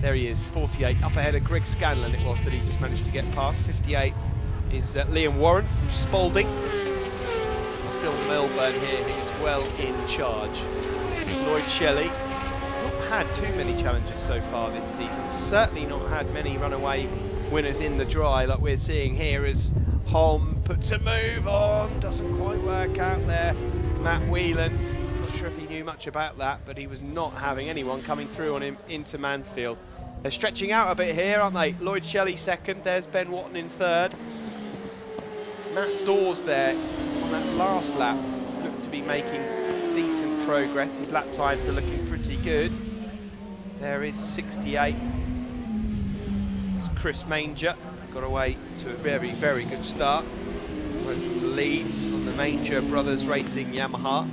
B: There he is, 48, up ahead of Greg Scanlon it was that he just managed to get past. 58 is Liam Warren from Spalding. Still Milburn here, who's well in charge. Lloyd Shelley has not had too many challenges so far this season. Certainly not had many runaway winners in the dry like we're seeing here as Holm puts a move on. Doesn't quite work out there. Matt Whelan, not sure if he knew much about that, but he was not having anyone coming through on him into Mansfield. They're stretching out a bit here, aren't they? Lloyd Shelley 2nd, there's Ben Watton in 3rd. Matt Dawes there on that last lap looked to be making decent progress. His lap times are looking pretty good. There is 68. It's Chris Manger, got away to a very, very good start. Went from Leeds on the Manger Brothers Racing Yamaha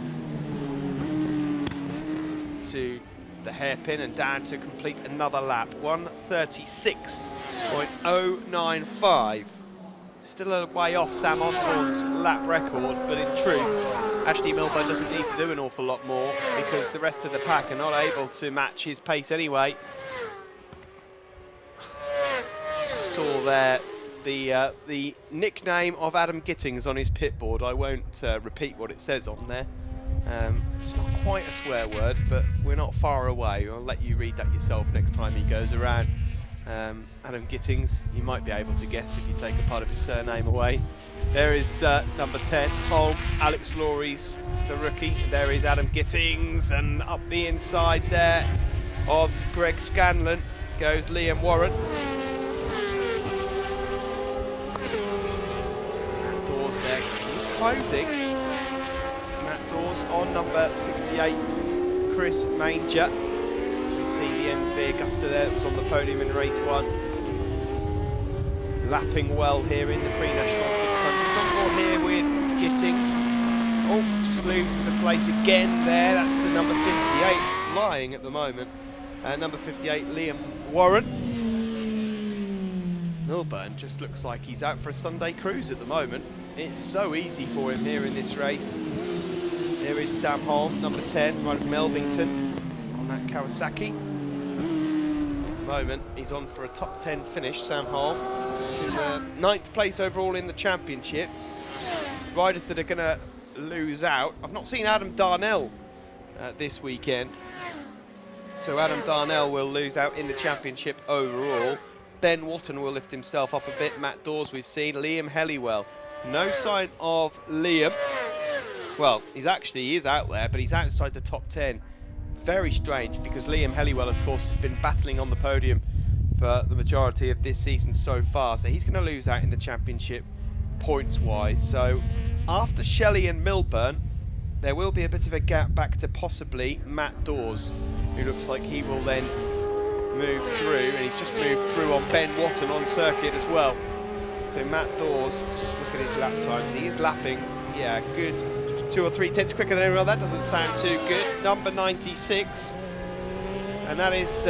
B: to the hairpin and down to complete another lap. 1:36.095. Still a way off Sam Osborne's lap record, but in truth, Ashley Milburn doesn't need to do an awful lot more because the rest of the pack are not able to match his pace anyway. Saw there the nickname of Adam Gittings on his pit board. I won't repeat what it says on there. It's not quite a swear word, but we're not far away. I'll let you read that yourself next time he goes around. Adam Gittings. You might be able to guess if you take a part of his surname away. There is number 10, Holm, Alex Lawry's the rookie. There is Adam Gittings, and up the inside there of Greg Scanlon goes Liam Warren. Matt Dawes there, he's closing. Matt Dawes on number 68, Chris Manger. As we see the MV Augusta there that was on the podium in race 1. Lapping well here in the pre-national 600. On board here with Gittings. Oh, just loses a place again there. That's to number 58, lying at the moment. Number 58, Liam Warren. Milburn just looks like he's out for a Sunday cruise at the moment. It's so easy for him here in this race. There is Sam Holm, number 10, right from Elvington on that Kawasaki. At the moment, he's on for a top 10 finish, Sam Holm. In the 9th place overall in the championship. Riders that are going to lose out. I've not seen Adam Darnell this weekend. So Adam Darnell will lose out in the championship overall. Ben Watton will lift himself up a bit. Matt Dawes we've seen. Liam Helliwell. No sign of Liam. Well, he is out there, but he's outside the top 10. Very strange, because Liam Helliwell, of course, has been battling on the podium for the majority of this season so far. So he's going to lose out in the championship points-wise. So after Shelley and Milburn, there will be a bit of a gap back to possibly Matt Dawes, who looks like he will then move through, and he's just moved through on Ben Watton on circuit as well. So Matt Dawes, let's just look at his lap times. He is lapping, yeah, good 2 or 3 tenths quicker than everyone else. That doesn't sound too good. Number 96, and that is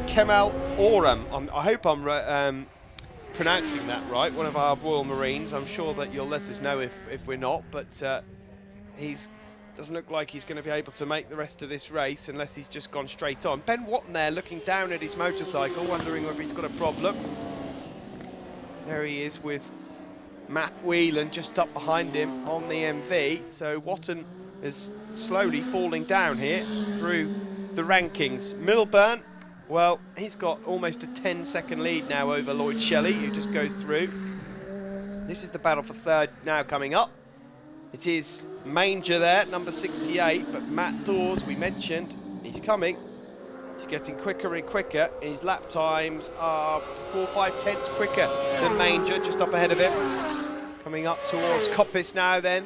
B: Kemal Oram. I hope I'm pronouncing that right, one of our Royal Marines. I'm sure that you'll let us know if we're not, but doesn't look like he's going to be able to make the rest of this race unless he's just gone straight on. Ben Watton there looking down at his motorcycle, wondering whether he's got a problem. There he is with Matt Whelan just up behind him on the MV. So Watton is slowly falling down here through the rankings. Milburn, well, he's got almost a 10-second lead now over Lloyd Shelley, who just goes through. This is the battle for third now coming up. It is Manger there, number 68, but Matt Dawes, we mentioned, he's coming. He's getting quicker and quicker. His lap times are 4 or 5 tenths quicker than Manger, just up ahead of him. Coming up towards Coppice now then,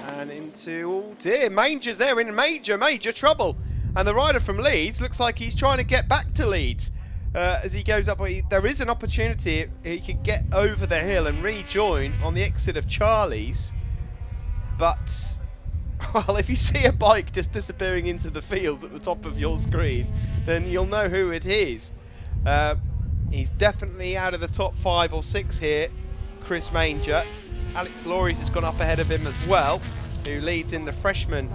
B: and into, oh dear, Manger's there in major trouble. And the rider from Leeds looks like he's trying to get back to Leeds. As he goes up, there is an opportunity he could get over the hill and rejoin on the exit of Charlie's. But, well, if you see a bike just disappearing into the fields at the top of your screen, then you'll know who it is. He's definitely out of the top 5 or 6 here, Chris Manger. Alex Lawry's has gone up ahead of him as well, who leads in the freshman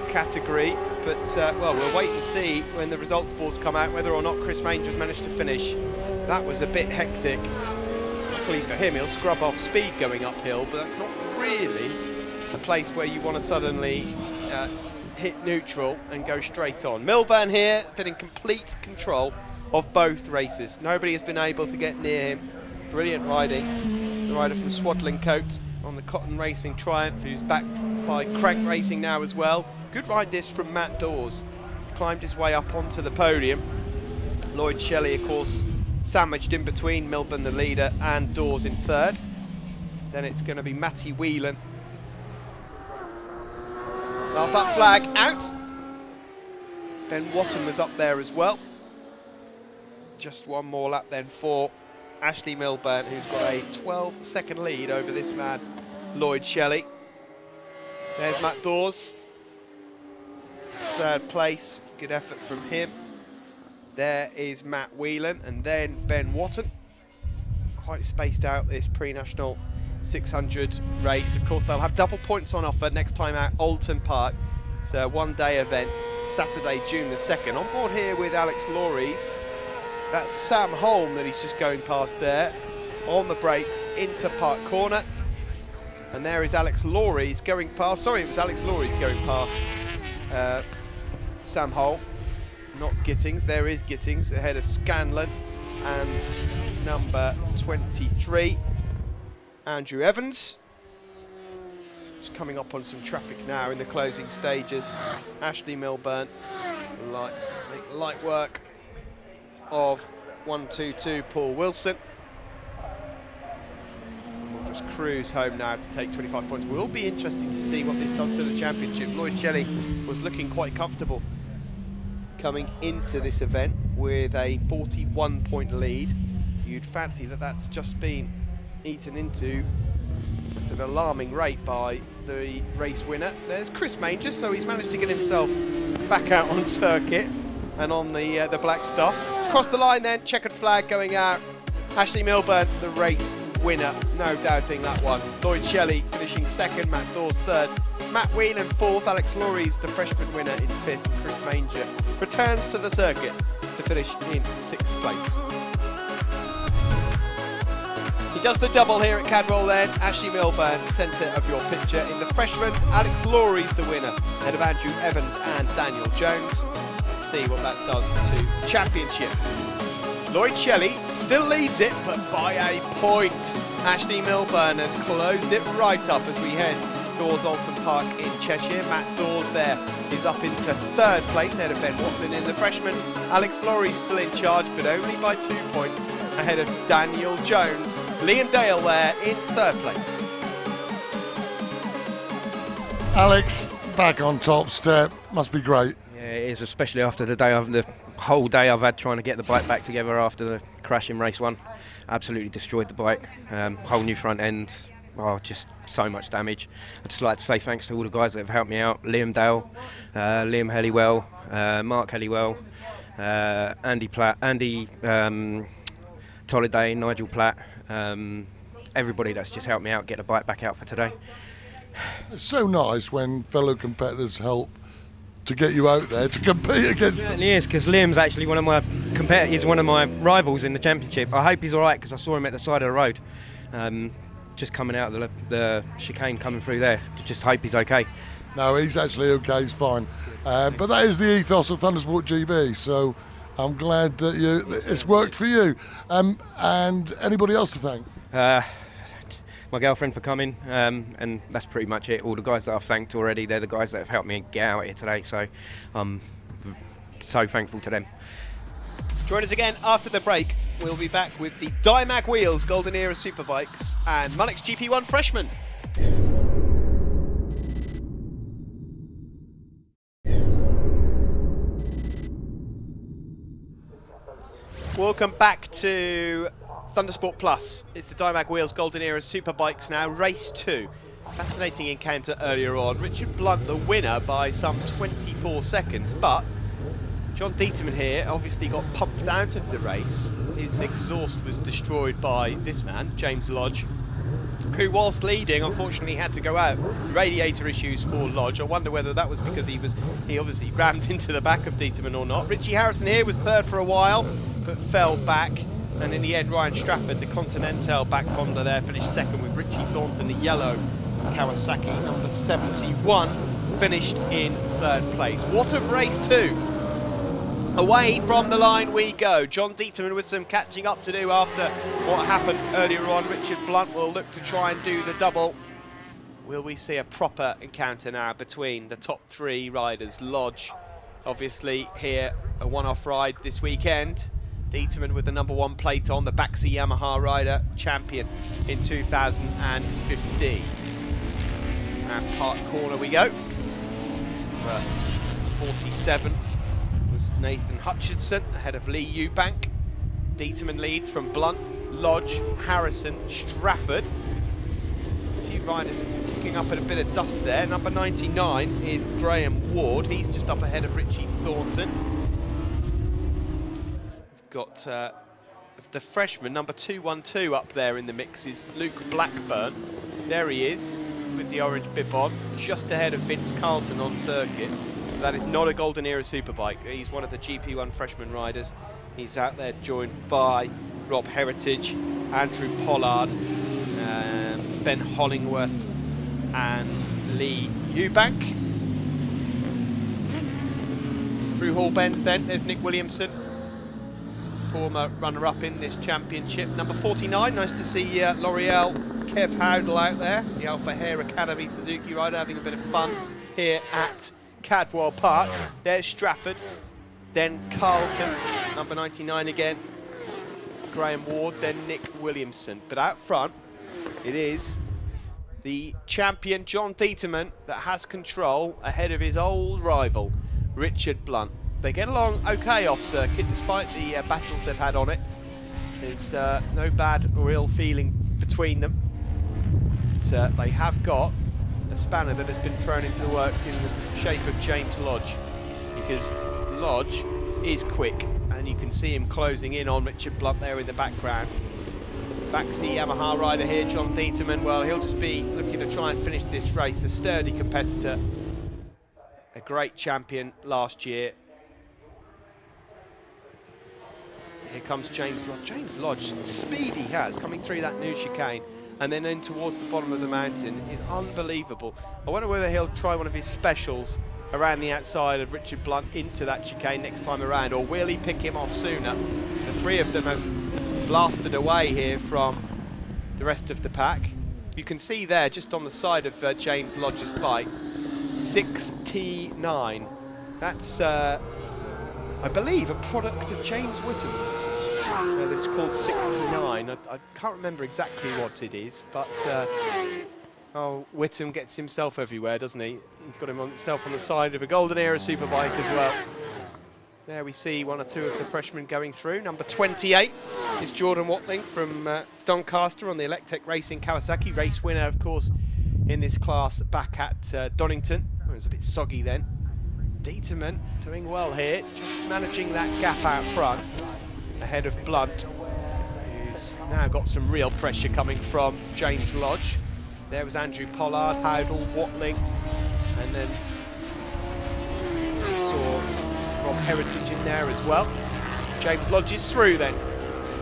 B: category. But, well, we'll wait and see when the results boards come out whether or not Chris Manger's managed to finish. That was a bit hectic. Luckily for him, he'll scrub off speed going uphill, but that's not really a place where you want to suddenly hit neutral and go straight on. Milburn here, been in complete control of both races. Nobody has been able to get near him. Brilliant riding. The rider from Swaddling Coat on the Cotton Racing Triumph, who's backed by Crank Racing now as well. Good ride this from Matt Dawes. He's climbed his way up onto the podium. Lloyd Shelley, of course, sandwiched in between Milburn, the leader, and Dawes in third. Then it's going to be Matty Whelan. Last lap flag out. Ben Watton was up there as well. Just one more lap then for Ashley Milburn, who's got a 12-second lead over this man, Lloyd Shelley. There's Matt Dawes. Third place, good effort from him. There is Matt Whelan, and then Ben Watton. Quite spaced out this pre-national 600 race. Of course, they'll have double points on offer next time out, Alton Park. It's a one-day event, Saturday, June the 2nd. On board here with Alex Lawry's. That's Sam Holm that he's just going past there. On the brakes into Park Corner. And there is Alex Lawry's going past. Sorry, it was Alex Lawry's going past Sam Holm. Not Gittings. There is Gittings ahead of Scanlon. and number 23, Andrew Evans. Just coming up on some traffic now in the closing stages. Ashley Milburn, light work of 122 Paul Wilson. And we'll just cruise home now to take 25 points. It will be interesting to see what this does to the championship. Lloyd Shelley was looking quite comfortable coming into this event with a 41-point lead. You'd fancy that that's just been eaten into at an alarming rate by the race winner. There's Chris Manger, so he's managed to get himself back out on circuit and on the black stuff. Across the line then, checkered flag going out. Ashley Milburn, the race winner, no doubting that one. Lloyd Shelley finishing second, Matt Dawes third, Matt Whelan fourth, Alex Laurie's the freshman winner in fifth. Chris Manger returns to the circuit to finish in sixth place. He does the double here at Cadwell then. Ashley Milburn, centre of your picture. In the freshmen, Alex Laurie's the winner, ahead of Andrew Evans and Daniel Jones. Let's see what that does to championship. Lloyd Shelley still leads it, but by a point. Ashley Milburn has closed it right up as we head towards Alton Park in Cheshire. Matt Dawes there is up into third place, ahead of Ben Watman in the freshman. Alex Laurie's still in charge, but only by 2 points, ahead of Daniel Jones. Liam Dale there in third place.
C: Alex, back on top step, must be great.
I: Yeah, it is, especially after the whole day I've had trying to get the bike back together after the crash in race one. Absolutely destroyed the bike, whole new front end, just so much damage. I'd just like to say thanks to all the guys that have helped me out. Liam Dale, Liam Helliwell, Mark Helliwell, Andy Platt, Andy Tolliday, Nigel Platt, everybody that's just helped me out get the bike back out for today.
C: It's so nice when fellow competitors help to get you out there to compete against them.
I: It certainly is, because Liam's actually one of my competitors, he's one of my rivals in the championship. I hope he's all right, because I saw him at the side of the road, just coming out of the chicane coming through there. Just hope he's okay.
C: No, he's actually okay, he's fine. But that is the ethos of Thundersport GB, so I'm glad that it's worked for you. And anybody else to thank?
I: My girlfriend for coming, and that's pretty much it. All the guys that I've thanked already, they're the guys that have helped me get out here today, so I'm so thankful to them.
B: Join us again after the break. We'll be back with the Dymag Wheels Golden Era Superbikes and Mullex GP1 Freshman. Welcome back to Thundersport Plus. It's the Dymag Wheels Golden Era Superbikes now, race 2. Fascinating encounter earlier on. Richard Blunt the winner by some 24 seconds, but John Dieterman here obviously got pumped out of the race. His exhaust was destroyed by this man, James Lodge, who whilst leading unfortunately had to go out. Radiator issues for Lodge. I wonder whether that was because he obviously rammed into the back of Dieterman or not. Richie Harrison here was third for a while, but fell back. And in the end, Ryan Strafford, the Continental back Honda there, finished second with Richie Thornton, the yellow Kawasaki number 71, finished in third place. What of race 2? Away from the line we go. John Dieterman with some catching up to do after what happened earlier on. Richard Blunt will look to try and do the double. Will we see a proper encounter now between the top 3 riders? Lodge, obviously here, a one-off ride this weekend. Dieterman with the number 1 plate on, the Baxi Yamaha rider, champion in 2015. And Park Corner we go. 47 was Nathan Hutchinson, ahead of Lee Eubank. Dieterman leads from Blunt, Lodge, Harrison, Strafford. A few riders kicking up a bit of dust there. Number 99 is Graham Ward. He's just up ahead of Richie Thornton. Got the freshman, number 212 up there in the mix is Luke Blackburn. There he is with the orange bib on, just ahead of Vince Carlton on circuit. So that is not a Golden Era Superbike. He's one of the GP1 freshman riders. He's out there joined by Rob Heritage, Andrew Pollard, Ben Hollingworth and Lee Eubank. Through Hall Bends then, there's Nick Williamson. former runner-up in this championship. Number 49, nice to see L'Oreal Kev Howdle out there, the Alpha Hare Academy Suzuki rider, having a bit of fun here at Cadwell Park. There's Stratford, then Carlton, number 99 again, Graham Ward, then Nick Williamson. But out front, it is the champion John Dieterman that has control ahead of his old rival, Richard Blunt. They get along okay off circuit, despite the battles they've had on it. There's no bad or ill feeling between them. But, they have got a spanner that has been thrown into the works in the shape of James Lodge, because Lodge is quick, and you can see him closing in on Richard Blunt there in the background. Backseat Yamaha rider here, John Dieterman. Well, he'll just be looking to try and finish this race. A sturdy competitor, a great champion last year. Here comes James Lodge. James Lodge, the speed he has coming through that new chicane and then in towards the bottom of the mountain is unbelievable. I wonder whether he'll try one of his specials around the outside of Richard Blunt into that chicane next time around, or will he pick him off sooner? The three of them have blasted away here from the rest of the pack. You can see there, just on the side of James Lodge's bike, 6T9. That's I believe a product of James Whittam's. It's called 69. I can't remember exactly what it is, but oh, Whittam gets himself everywhere, doesn't he? He's got himself on the side of a Golden Era Superbike as well. There we see one or two of the freshmen going through. Number 28 is Jordan Watling from Doncaster on the Electech Racing Kawasaki. Race winner, of course, in this class back at Donington. It was a bit soggy then. Dieterman doing well here, just managing that gap out front ahead of Blunt, who's now got some real pressure coming from James Lodge. There was Andrew Pollard, Howdle, Watling, and then we saw Rob Heritage in there as well. James Lodge is through then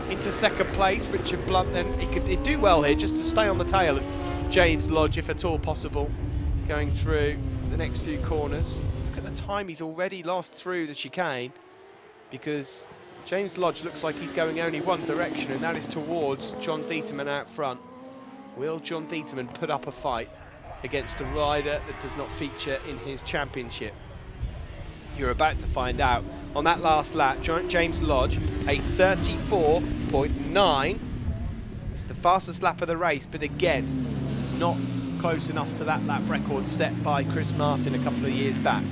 B: into second place. Richard Blunt then, he'd do well here just to stay on the tail of James Lodge if at all possible, going through the next few corners. Look at the time he's already lost through the chicane, because James Lodge looks like he's going only one direction, and that is towards John Dieterman out front. Will John Dieterman put up a fight against a rider that does not feature in his championship? You're about to find out. On that last lap, James Lodge, a 34.9. It's the fastest lap of the race, but again, not close enough to that lap record set by Chris Martin a couple of years back.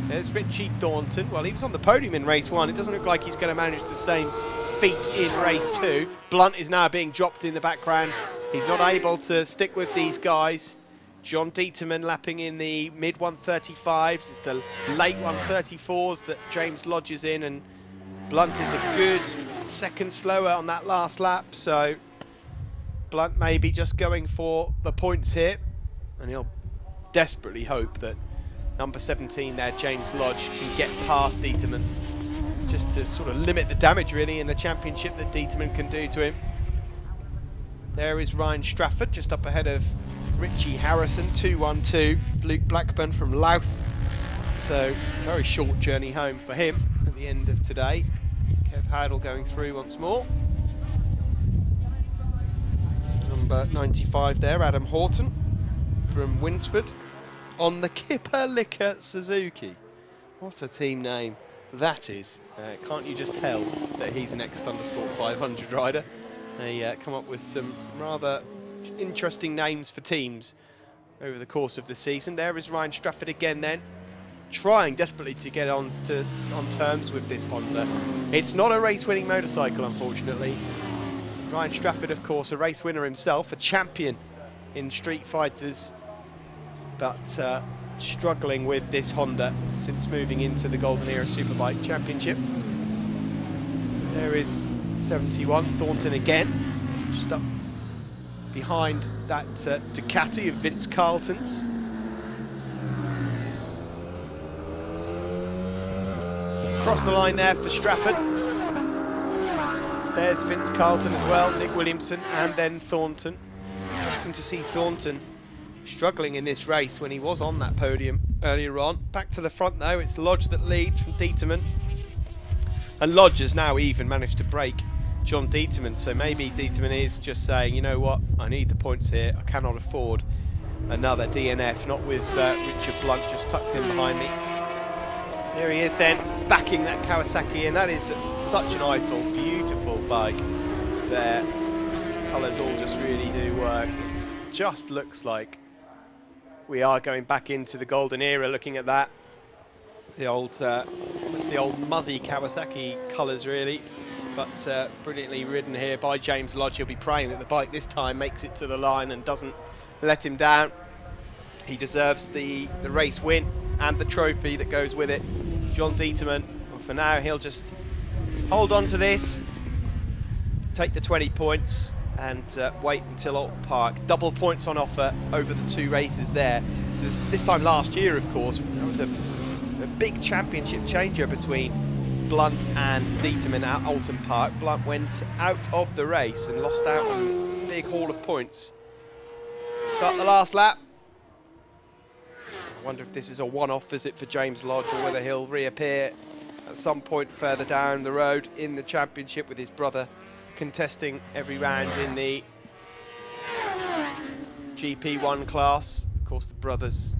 B: There's Richie Thornton. Well, he was on the podium in race 1. It doesn't look like he's going to manage the same feat in race 2. Blunt is now being dropped in the background. He's not able to stick with these guys. John Dieterman lapping in the mid 135s. It's the late 134s that James Lodge is in, and Blunt is a good second slower on that last lap. So Blunt may be just going for the points here, and he'll desperately hope that number 17 there, James Lodge, can get past Dieterman, just to sort of limit the damage really in the championship that Dieterman can do to him. There is Ryan Stratford just up ahead of Richie Harrison, 212, Luke Blackburn from Louth. So very short journey home for him at the end of today. Kev Howdle going through once more. Number 95 there, Adam Horton from Winsford on the Kipper Licker Suzuki. What a team name that is. Can't you just tell that he's an ex-Thundersport 500 rider? They come up with some rather interesting names for teams over the course of the season. There is Ryan Stratford again then, trying desperately to get on terms with this Honda. It's not a race-winning motorcycle, unfortunately. Ryan Stratford, of course, a race winner himself, a champion in Street Fighters, but struggling with this Honda since moving into the Golden Era Superbike Championship. There is 71, Thornton again, just up behind that Ducati of Vince Carlton's. Across the line there for Stratford. There's Vince Carlton as well, Nick Williamson, and then Thornton. Interesting to see Thornton struggling in this race when he was on that podium earlier on. Back to the front though, it's Lodge that leads from Dieterman. And Lodge has now even managed to break John Dieterman, so maybe Dieterman is just saying, you know what, I need the points here, I cannot afford another DNF, not with Richard Blunt just tucked in behind me. Here he is then, backing that Kawasaki in. That is such an eyeful, beautiful bike there. Colours all just really do work. It just looks like we are going back into the golden era looking at that. The old, it's the old muzzy Kawasaki colours really, but brilliantly ridden here by James Lodge. He'll be praying that the bike this time makes it to the line and doesn't let him down. He deserves the race win and the trophy that goes with it. John Dieterman, well, for now he'll just hold on to this, take the 20 points and wait until Alton Park. Double points on offer over the 2 races there. This time last year, of course, there was a big championship changer between Blunt and Dieterman at Alton Park. Blunt went out of the race and lost out on a big haul of points. Start the last lap. I wonder if this is a one-off visit for James Lodge or whether he'll reappear at some point further down the road in the championship with his brother contesting every round in the GP1 class. Of course, the brothers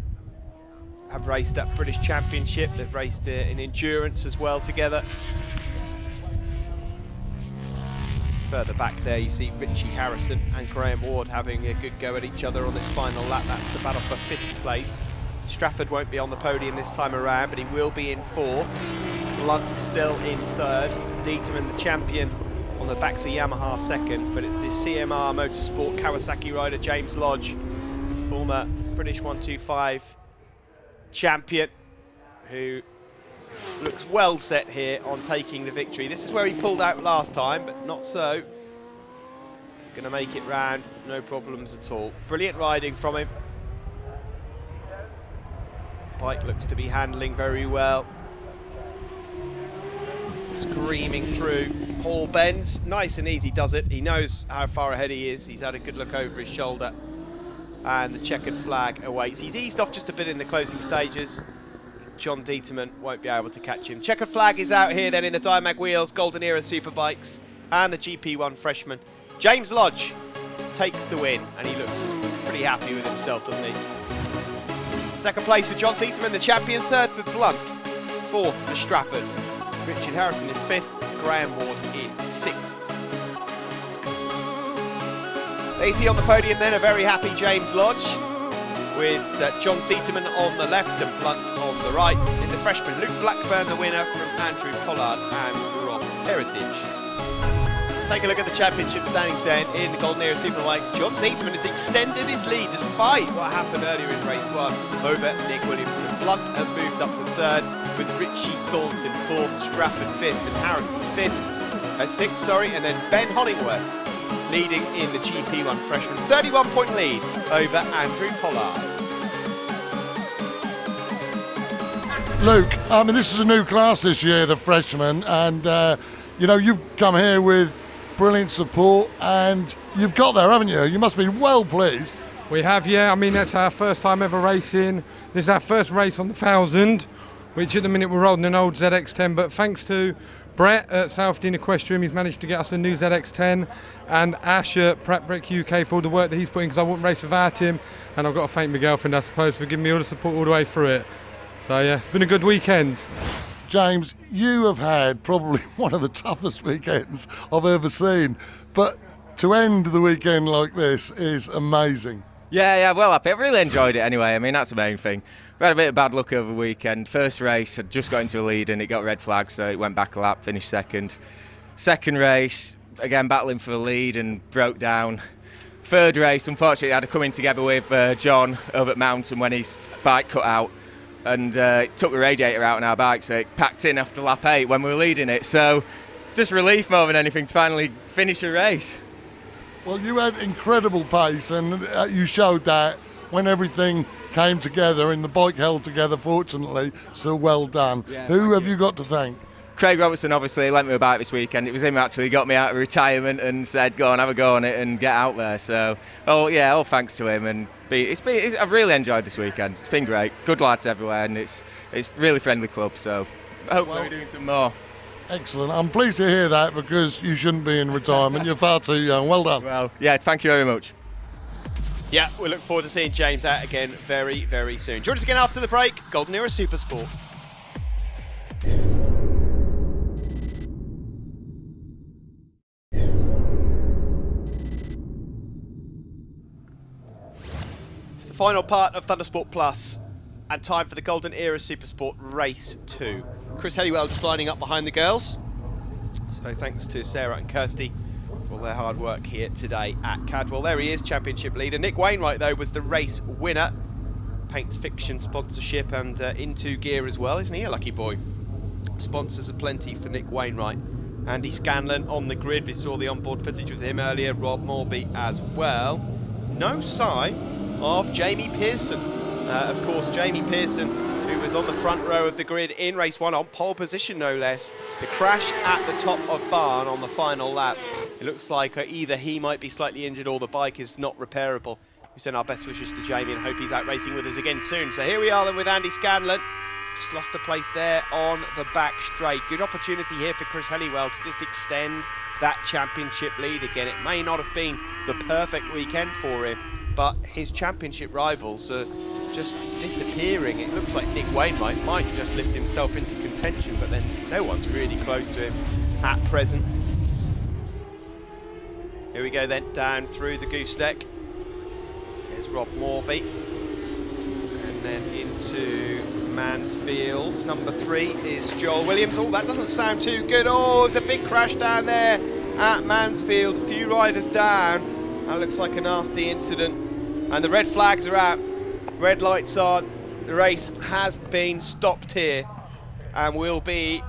B: have raced at British Championship. They've raced in endurance as well together. Further back there you see Richie Harrison and Graham Ward having a good go at each other on this final lap. That's the battle for 5th place. Strafford won't be on the podium this time around, but he will be in 4th. Blunt still in 3rd. Dieterman, the champion, on the backs of Yamaha 2nd, but it's this CMR Motorsport Kawasaki rider James Lodge, former British 125 champion, who looks well set here on taking the victory. This is where he pulled out last time, but not so. He's going to make it round, no problems at all. Brilliant riding from him. Bike looks to be handling very well. Screaming through all bends, nice and easy does it. He knows how far ahead he is. He's had a good look over his shoulder, and the checkered flag awaits. He's eased off just a bit in the closing stages. John Dieterman won't be able to catch him. Checkered flag is out here then in the Dymag wheels, Golden Era Superbikes, and the GP1 freshman. James Lodge takes the win, and he looks pretty happy with himself, doesn't he? 2nd place for John Dieterman, the champion. 3rd for Blunt. 4th for Strafford. Richard Harrison is 5th. Graham Ward in 6th. They see on the podium then a very happy James Lodge, with John Dieterman on the left and Blunt on the right. In the freshman, Luke Blackburn, the winner from Andrew Pollard and Rob Heritage. Let's take a look at the championship standings then in the Golden Era Superbikes. John Dieterman has extended his lead despite what happened earlier in race 1 over Nick Williamson. Blunt has moved up to 3rd with Richie Thornton 4th, Strafford 5th and Harrison 6th, and then Ben Hollingworth leading in the GP1 freshman. 31-point lead over Andrew Pollard.
C: Luke, I mean, this is a new class this year, the freshmen, and you know, you've come here with brilliant support and you've got there, haven't you? You must be well pleased.
D: We have, yeah. I mean, that's our first time ever racing. This is our first race on the 1000, which at the minute we're riding an old ZX10, but thanks to Brett at Southdean Equestrian, he's managed to get us a new ZX10, and Ash at Pratt Brick UK for all the work that he's put in, because I wouldn't race without him, and I've got to thank my girlfriend, I suppose, for giving me all the support all the way through it. So yeah, it's been a good weekend.
C: James, you have had probably one of the toughest weekends I've ever seen, but to end the weekend like this is amazing.
J: Yeah, well up. I really enjoyed it anyway. I mean, that's the main thing. We had a bit of bad luck over the weekend. First race, I just got into a lead and it got red flag, so it went back a lap, finished 2nd. 2nd race, again battling for the lead and broke down. 3rd race, unfortunately, I had to come in together with John over at Mountain when his bike cut out, and took the radiator out on our bike, so it packed in after lap 8 when we were leading it. So just relief more than anything to finally finish a race.
C: Well, you had incredible pace, and you showed that when everything came together and the bike held together, fortunately, so well done.
J: Yeah,
C: Who have you got to thank?
J: Craig Robertson obviously lent me a bike this weekend. It was him who actually got me out of retirement and said, go on, have a go on it and get out there. So, all thanks to him. And I've really enjoyed this weekend. It's been great. Good lads everywhere, and it's really friendly club, so hopefully we're doing some more.
C: Excellent. I'm pleased to hear that because you shouldn't be in retirement. You're far too young. Well done.
J: Well, yeah, thank you very much.
B: Yeah, we look forward to seeing James out again very, very soon. Join us again after the break. Golden Era Supersport. It's the final part of Thundersport Plus, and time for the Golden Era Supersport Race 2. Chris Helliwell just lining up behind the girls. So thanks to Sarah and Kirsty for all their hard work here today at Cadwell. There he is, championship leader. Nick Wainwright, though, was the race winner. Paints Fiction sponsorship and Into Gear as well, isn't he? A lucky boy. Sponsors aplenty for Nick Wainwright. Andy Scanlon on the grid. We saw the onboard footage with him earlier. Rob Morby as well. No sign of Jamie Pearson. Of course, Jamie Pearson, who was on the front row of the grid in race 1, on pole position no less. The crash at the top of Barn on the final lap. It looks like either he might be slightly injured or the bike is not repairable. We send our best wishes to Jamie and hope he's out racing with us again soon. So here we are then with Andy Scanlon. Just lost a place there on the back straight. Good opportunity here for Chris Helliwell to just extend that championship lead again. It may not have been the perfect weekend for him, but his championship rivals are just disappearing. It looks like Nick Wainwright might just lift himself into contention, but then no one's really close to him at present. Here we go then, down through the gooseneck. Here's Rob Morby. And then into Mansfield. Number 3 is Joel Williams. Oh, that doesn't sound too good. Oh, it's a big crash down there at Mansfield. A few riders down. That looks like a nasty incident. And the red flags are out. Red lights on. The race has been stopped here and will be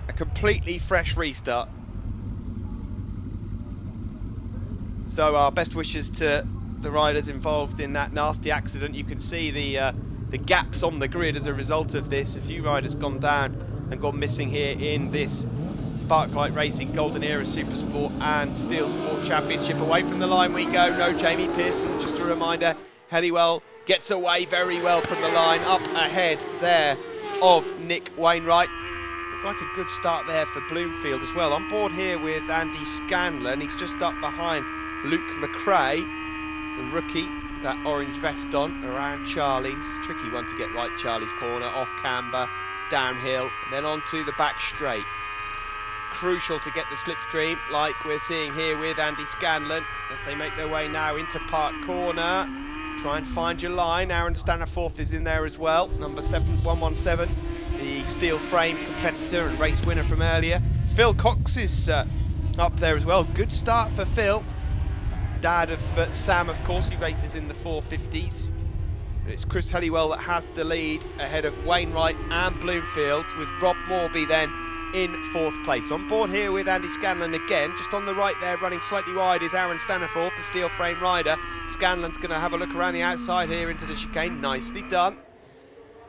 B: a completely fresh restart. So our best wishes to the riders involved in that nasty accident. You can see the gaps on the grid as a result of this. A few riders gone down and gone missing here in this Sparklight Racing Golden Era Supersport and Steelsport Championship. Away from the line we go. No Jamie Pearson, just a reminder. Helliwell gets away very well from the line, up ahead there of Nick Wainwright. Looked like a good start there for Bloomfield as well. On board here with Andy Scanlon. He's just up behind Luke McRae, the rookie, that orange vest on, around Charlie's. Tricky one to get right, Charlie's corner, off camber, downhill, and then onto the back straight. Crucial to get the slipstream, like we're seeing here with Andy Scanlon, as they make their way now into Park Corner. Try and find your line. Aaron Staniforth is in there as well, number 117, the steel frame competitor and race winner from earlier. Phil Cox is up there as well. Good start for Phil. Dad of Sam, of course, he races in the 450s. It's Chris Helliwell that has the lead ahead of Wainwright and Bloomfield, with Rob Morby then in 4th place. On board here with Andy Scanlon again, just on the right there, running slightly wide, is Aaron Staniforth, the steel frame rider. Scanlon's going to have a look around the outside here into the chicane. Nicely done.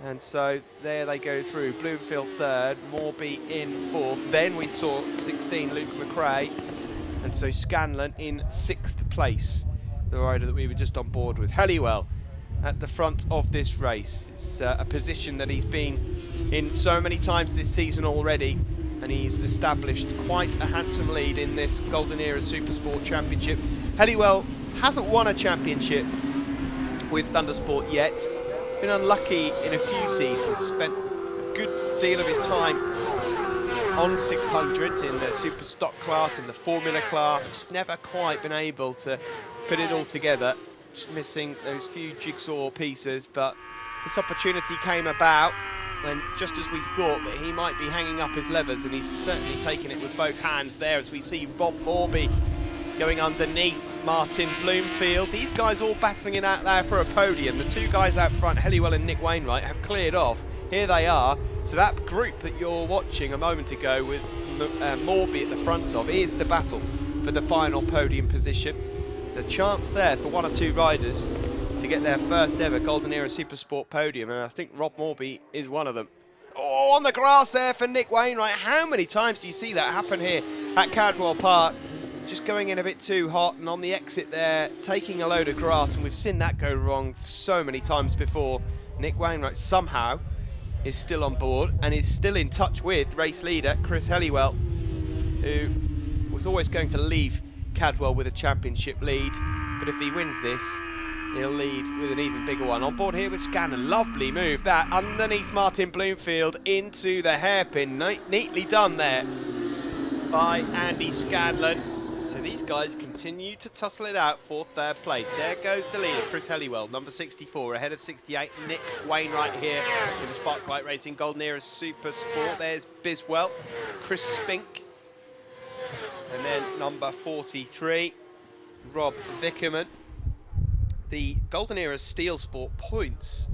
B: And so there they go through. Bloomfield 3rd, Morby in 4th. Then we saw 16 Luke McRae. And so Scanlon in 6th place, the rider that we were just on board with. Helliwell at the front of this race. It's a position that he's been in so many times this season already, and he's established quite a handsome lead in this Golden Era Supersport Championship. Helliwell hasn't won a championship with Thundersport yet. Been unlucky in a few seasons, spent a good deal of his time on 600s in the super stock class, in the formula class, just never quite been able to put it all together, just missing those few jigsaw pieces. But this opportunity came about, and just as we thought that he might be hanging up his levers, and he's certainly taken it with both hands there, as we see Rob Morby going underneath Martin Bloomfield. These guys all battling it out there for a podium. The two guys out front, Helliwell and Nick Wainwright, have cleared off. Here they are. So that group that you're watching a moment ago with Morby at the front of is the battle for the final podium position. There's a chance there for 1 or 2 riders to get their first ever Golden Era Supersport podium, and I think Rob Morby is one of them. Oh, on the grass there for Nick Wainwright. How many times do you see that happen here at Cadwell Park? Just going in a bit too hot, and on the exit there, taking a load of grass, and we've seen that go wrong so many times before. Nick Wainwright somehow is still on board and is still in touch with race leader Chris Helliwell, who was always going to leave Cadwell with a championship lead, but if he wins this, he'll lead with an even bigger one. On board here with Scanlon, lovely move that, underneath Martin Bloomfield into the hairpin, neatly done there by Andy Scanlon. So these guys continue to tussle it out for third place. There goes the leader, Chris Helliwell, number 64, ahead of 68, Nick Wainwright here with the Sparklight Racing Golden Era Supersport. There's Biswell, Chris Spink, and then number 43, Rob Vickerman. The Golden Era Steelsport points.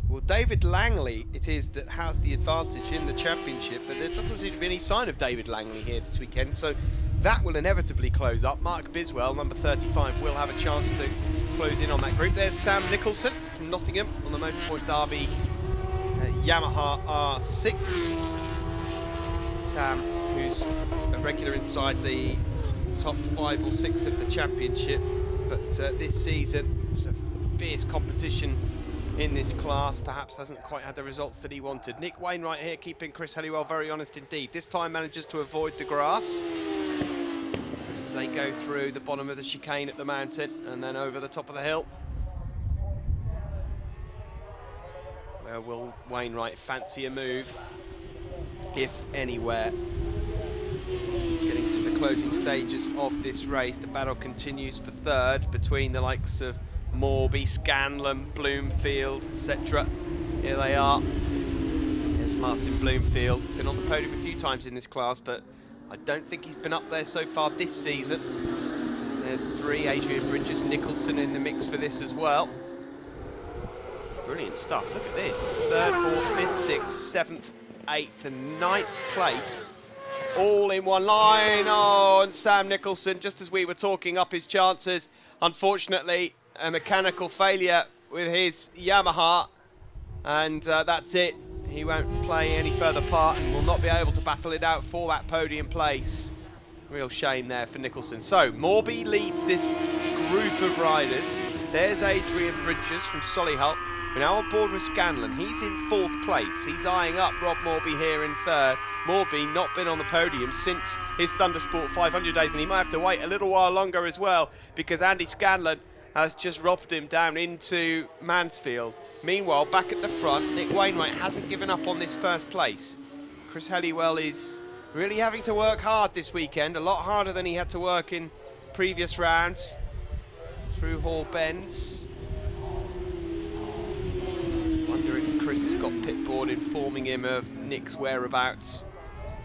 B: Well, David Langley it is that has the advantage in the championship, but there doesn't seem to be any sign of David Langley here this weekend, so that will inevitably close up. Mark Biswell, number 35, will have a chance to close in on that group. There's Sam Nicholson from Nottingham on the Motorsport Derby Yamaha R6. Sam, who's a regular inside the top 5 or 6 of the championship, but this season it's a fierce competition in this class, perhaps hasn't quite had the results that he wanted. Nick Wainwright here keeping Chris Helliwell very honest indeed. This time manages to avoid the grass as they go through the bottom of the chicane at the mountain and then over the top of the hill. Where will Wainwright fancy a move, if anywhere? Getting to the closing stages of this race, the battle continues for third between the likes of Morby, Scanlon, Bloomfield, etc. Here they are. There's Martin Bloomfield. Been on the podium a few times in this class, but I don't think he's been up there so far this season. There's 3, Adrian Bridges Nicholson in the mix for this as well. Brilliant stuff, look at this. 3rd, 4th, 5th, 6th, 7th, 8th and 9th place. All in one line. Oh, and Sam Nicholson, just as we were talking up his chances, unfortunately, a mechanical failure with his Yamaha, and that's it. He won't play any further part and will not be able to battle it out for that podium place. Real shame there for Nicholson. So, Morby leads this group of riders. There's Adrian Bridges from Solihull. We're now on board with Scanlon. He's in 4th place. He's eyeing up Rob Morby here in 3rd. Morby not been on the podium since his Thundersport 500 days, and he might have to wait a little while longer as well, because Andy Scanlon has just robbed him down into Mansfield. Meanwhile, back at the front, Nick Wainwright hasn't given up on this 1st place. Chris Helliwell is really having to work hard this weekend, a lot harder than he had to work in previous rounds through Hall Bends. Wonder if Chris has got pitboard informing him of Nick's whereabouts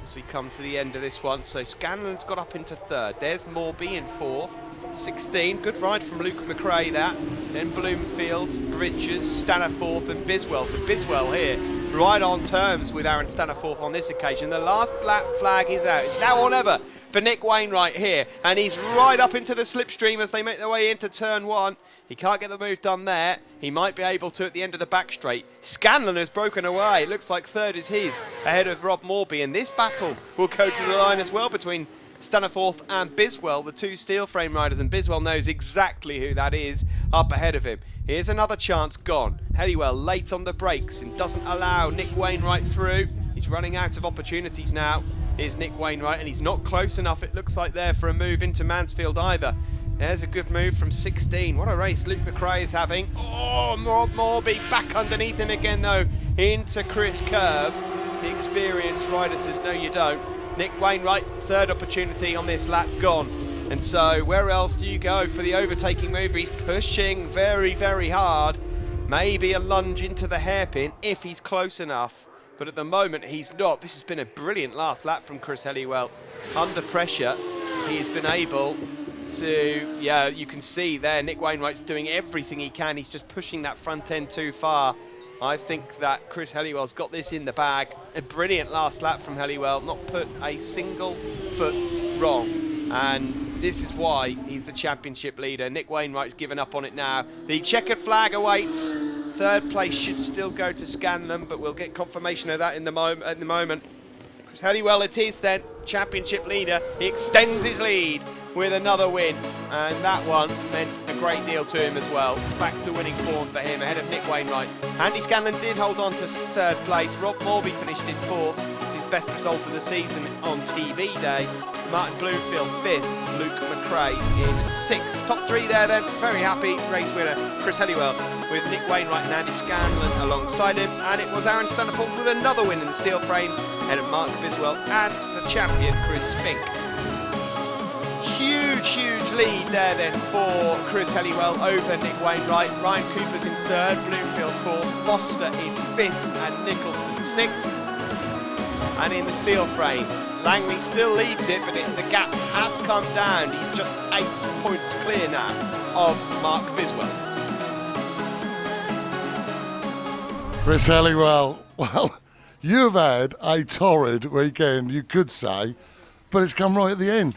B: as we come to the end of this one. So Scanlon's got up into 3rd. There's Morby in 4th. 16, good ride from Luke McRae that. Then Bloomfield, Bridges, Staniforth and Biswell. So Biswell here, right on terms with Aaron Staniforth on this occasion. The last lap flag is out. It's now or never for Nick Wainwright here. And he's right up into the slipstream as they make their way into turn 1. He can't get the move done there. He might be able to at the end of the back straight. Scanlon has broken away. It looks like 3rd is his, ahead of Rob Morby. And this battle will go to the line as well between Staniforth and Biswell, the 2 steel frame riders, and Biswell knows exactly who that is up ahead of him. Here's another chance gone. Helliwell late on the brakes and doesn't allow Nick Wainwright through. He's running out of opportunities now. Here's Nick Wainwright, and he's not close enough, it looks like, there for a move into Mansfield either. There's a good move from 16. What a race Luke McRae is having. Oh, Morby back underneath him again though, into Chris Curve. The experienced rider says no you don't. Nick Wainwright, 3rd opportunity on this lap gone. And so where else do you go for the overtaking move? He's pushing very, very hard. Maybe a lunge into the hairpin if he's close enough. But at the moment he's not. This has been a brilliant last lap from Chris Helliwell. Under pressure, he has been able to, yeah, you can see there Nick Wainwright's doing everything he can. He's just pushing that front end too far. I think that Chris Helliwell's got this in the bag. A brilliant last lap from Helliwell, not put a single foot wrong. And this is why he's the championship leader. Nick Wainwright's given up on it now. The checkered flag awaits. 3rd place should still go to Scanlon, but we'll get confirmation of that in the moment. Chris Helliwell it is then, championship leader. He extends his lead with another win, and that one meant a great deal to him as well. Back to winning form for him, ahead of Nick Wainwright. Andy Scanlon did hold on to third place. Rob Morby finished in fourth. It's his best result of the season on TV day. Martin Bloomfield fifth, Luke McRae in sixth. Top three there then, very happy. Race winner Chris Helliwell with Nick Wainwright and Andy Scanlon alongside him. And it was Aaron Stanford with another win in the steel frames, ahead of Mark Biswell and the champion Chris Fink. Huge lead there then for Chris Helliwell over Nick Wainwright. Ryan Cooper's in third, Bloomfield fourth, Foster in fifth and Nicholson sixth. And in the steel frames, Langley still leads it, but the gap has come down. He's just 8 points clear now of Mark Biswell.
C: Chris Helliwell, well, you've had a torrid weekend, you could say, but it's come right at the end.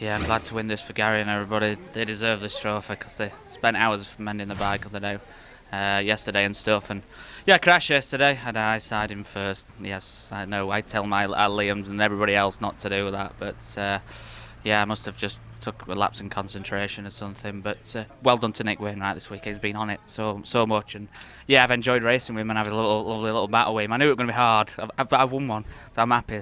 K: Yeah, I'm glad to win this for Gary and everybody. They deserve this trophy because they spent hours mending the bike the day yesterday and stuff. And yeah, I crashed yesterday. Had I side him first. Yes, I know. I tell my Liams and everybody else not to do that, but yeah, I must have just took a lapse in concentration or something. But well done to Nick Wainwright this week. He's been on it so much, and yeah, I've enjoyed racing with him and having a lovely little battle with him. I knew it was going to be hard. I've won one, so I'm happy.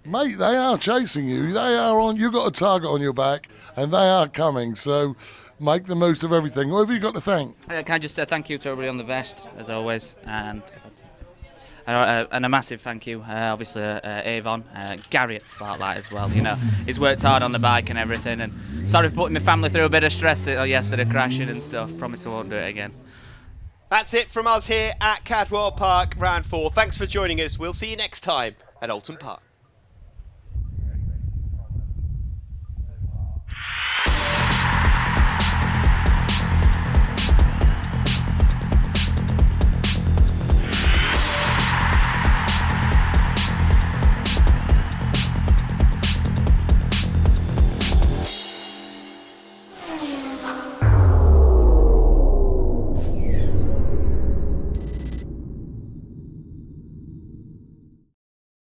C: Mate, they are chasing you. They are on. You've got a target on your back, and they are coming. So make the most of everything. What have you got to thank?
K: Can I just say thank you to everybody on the vest, as always, and a massive thank you, obviously, Avon, Gary at Sparklight as well. You know, he's worked hard on the bike and everything, and sorry for putting my family through a bit of stress yesterday, crashing and stuff. Promise I won't do it again.
B: That's it from us here at Cadwell Park, round 4. Thanks for joining us. We'll see you next time at Oulton Park.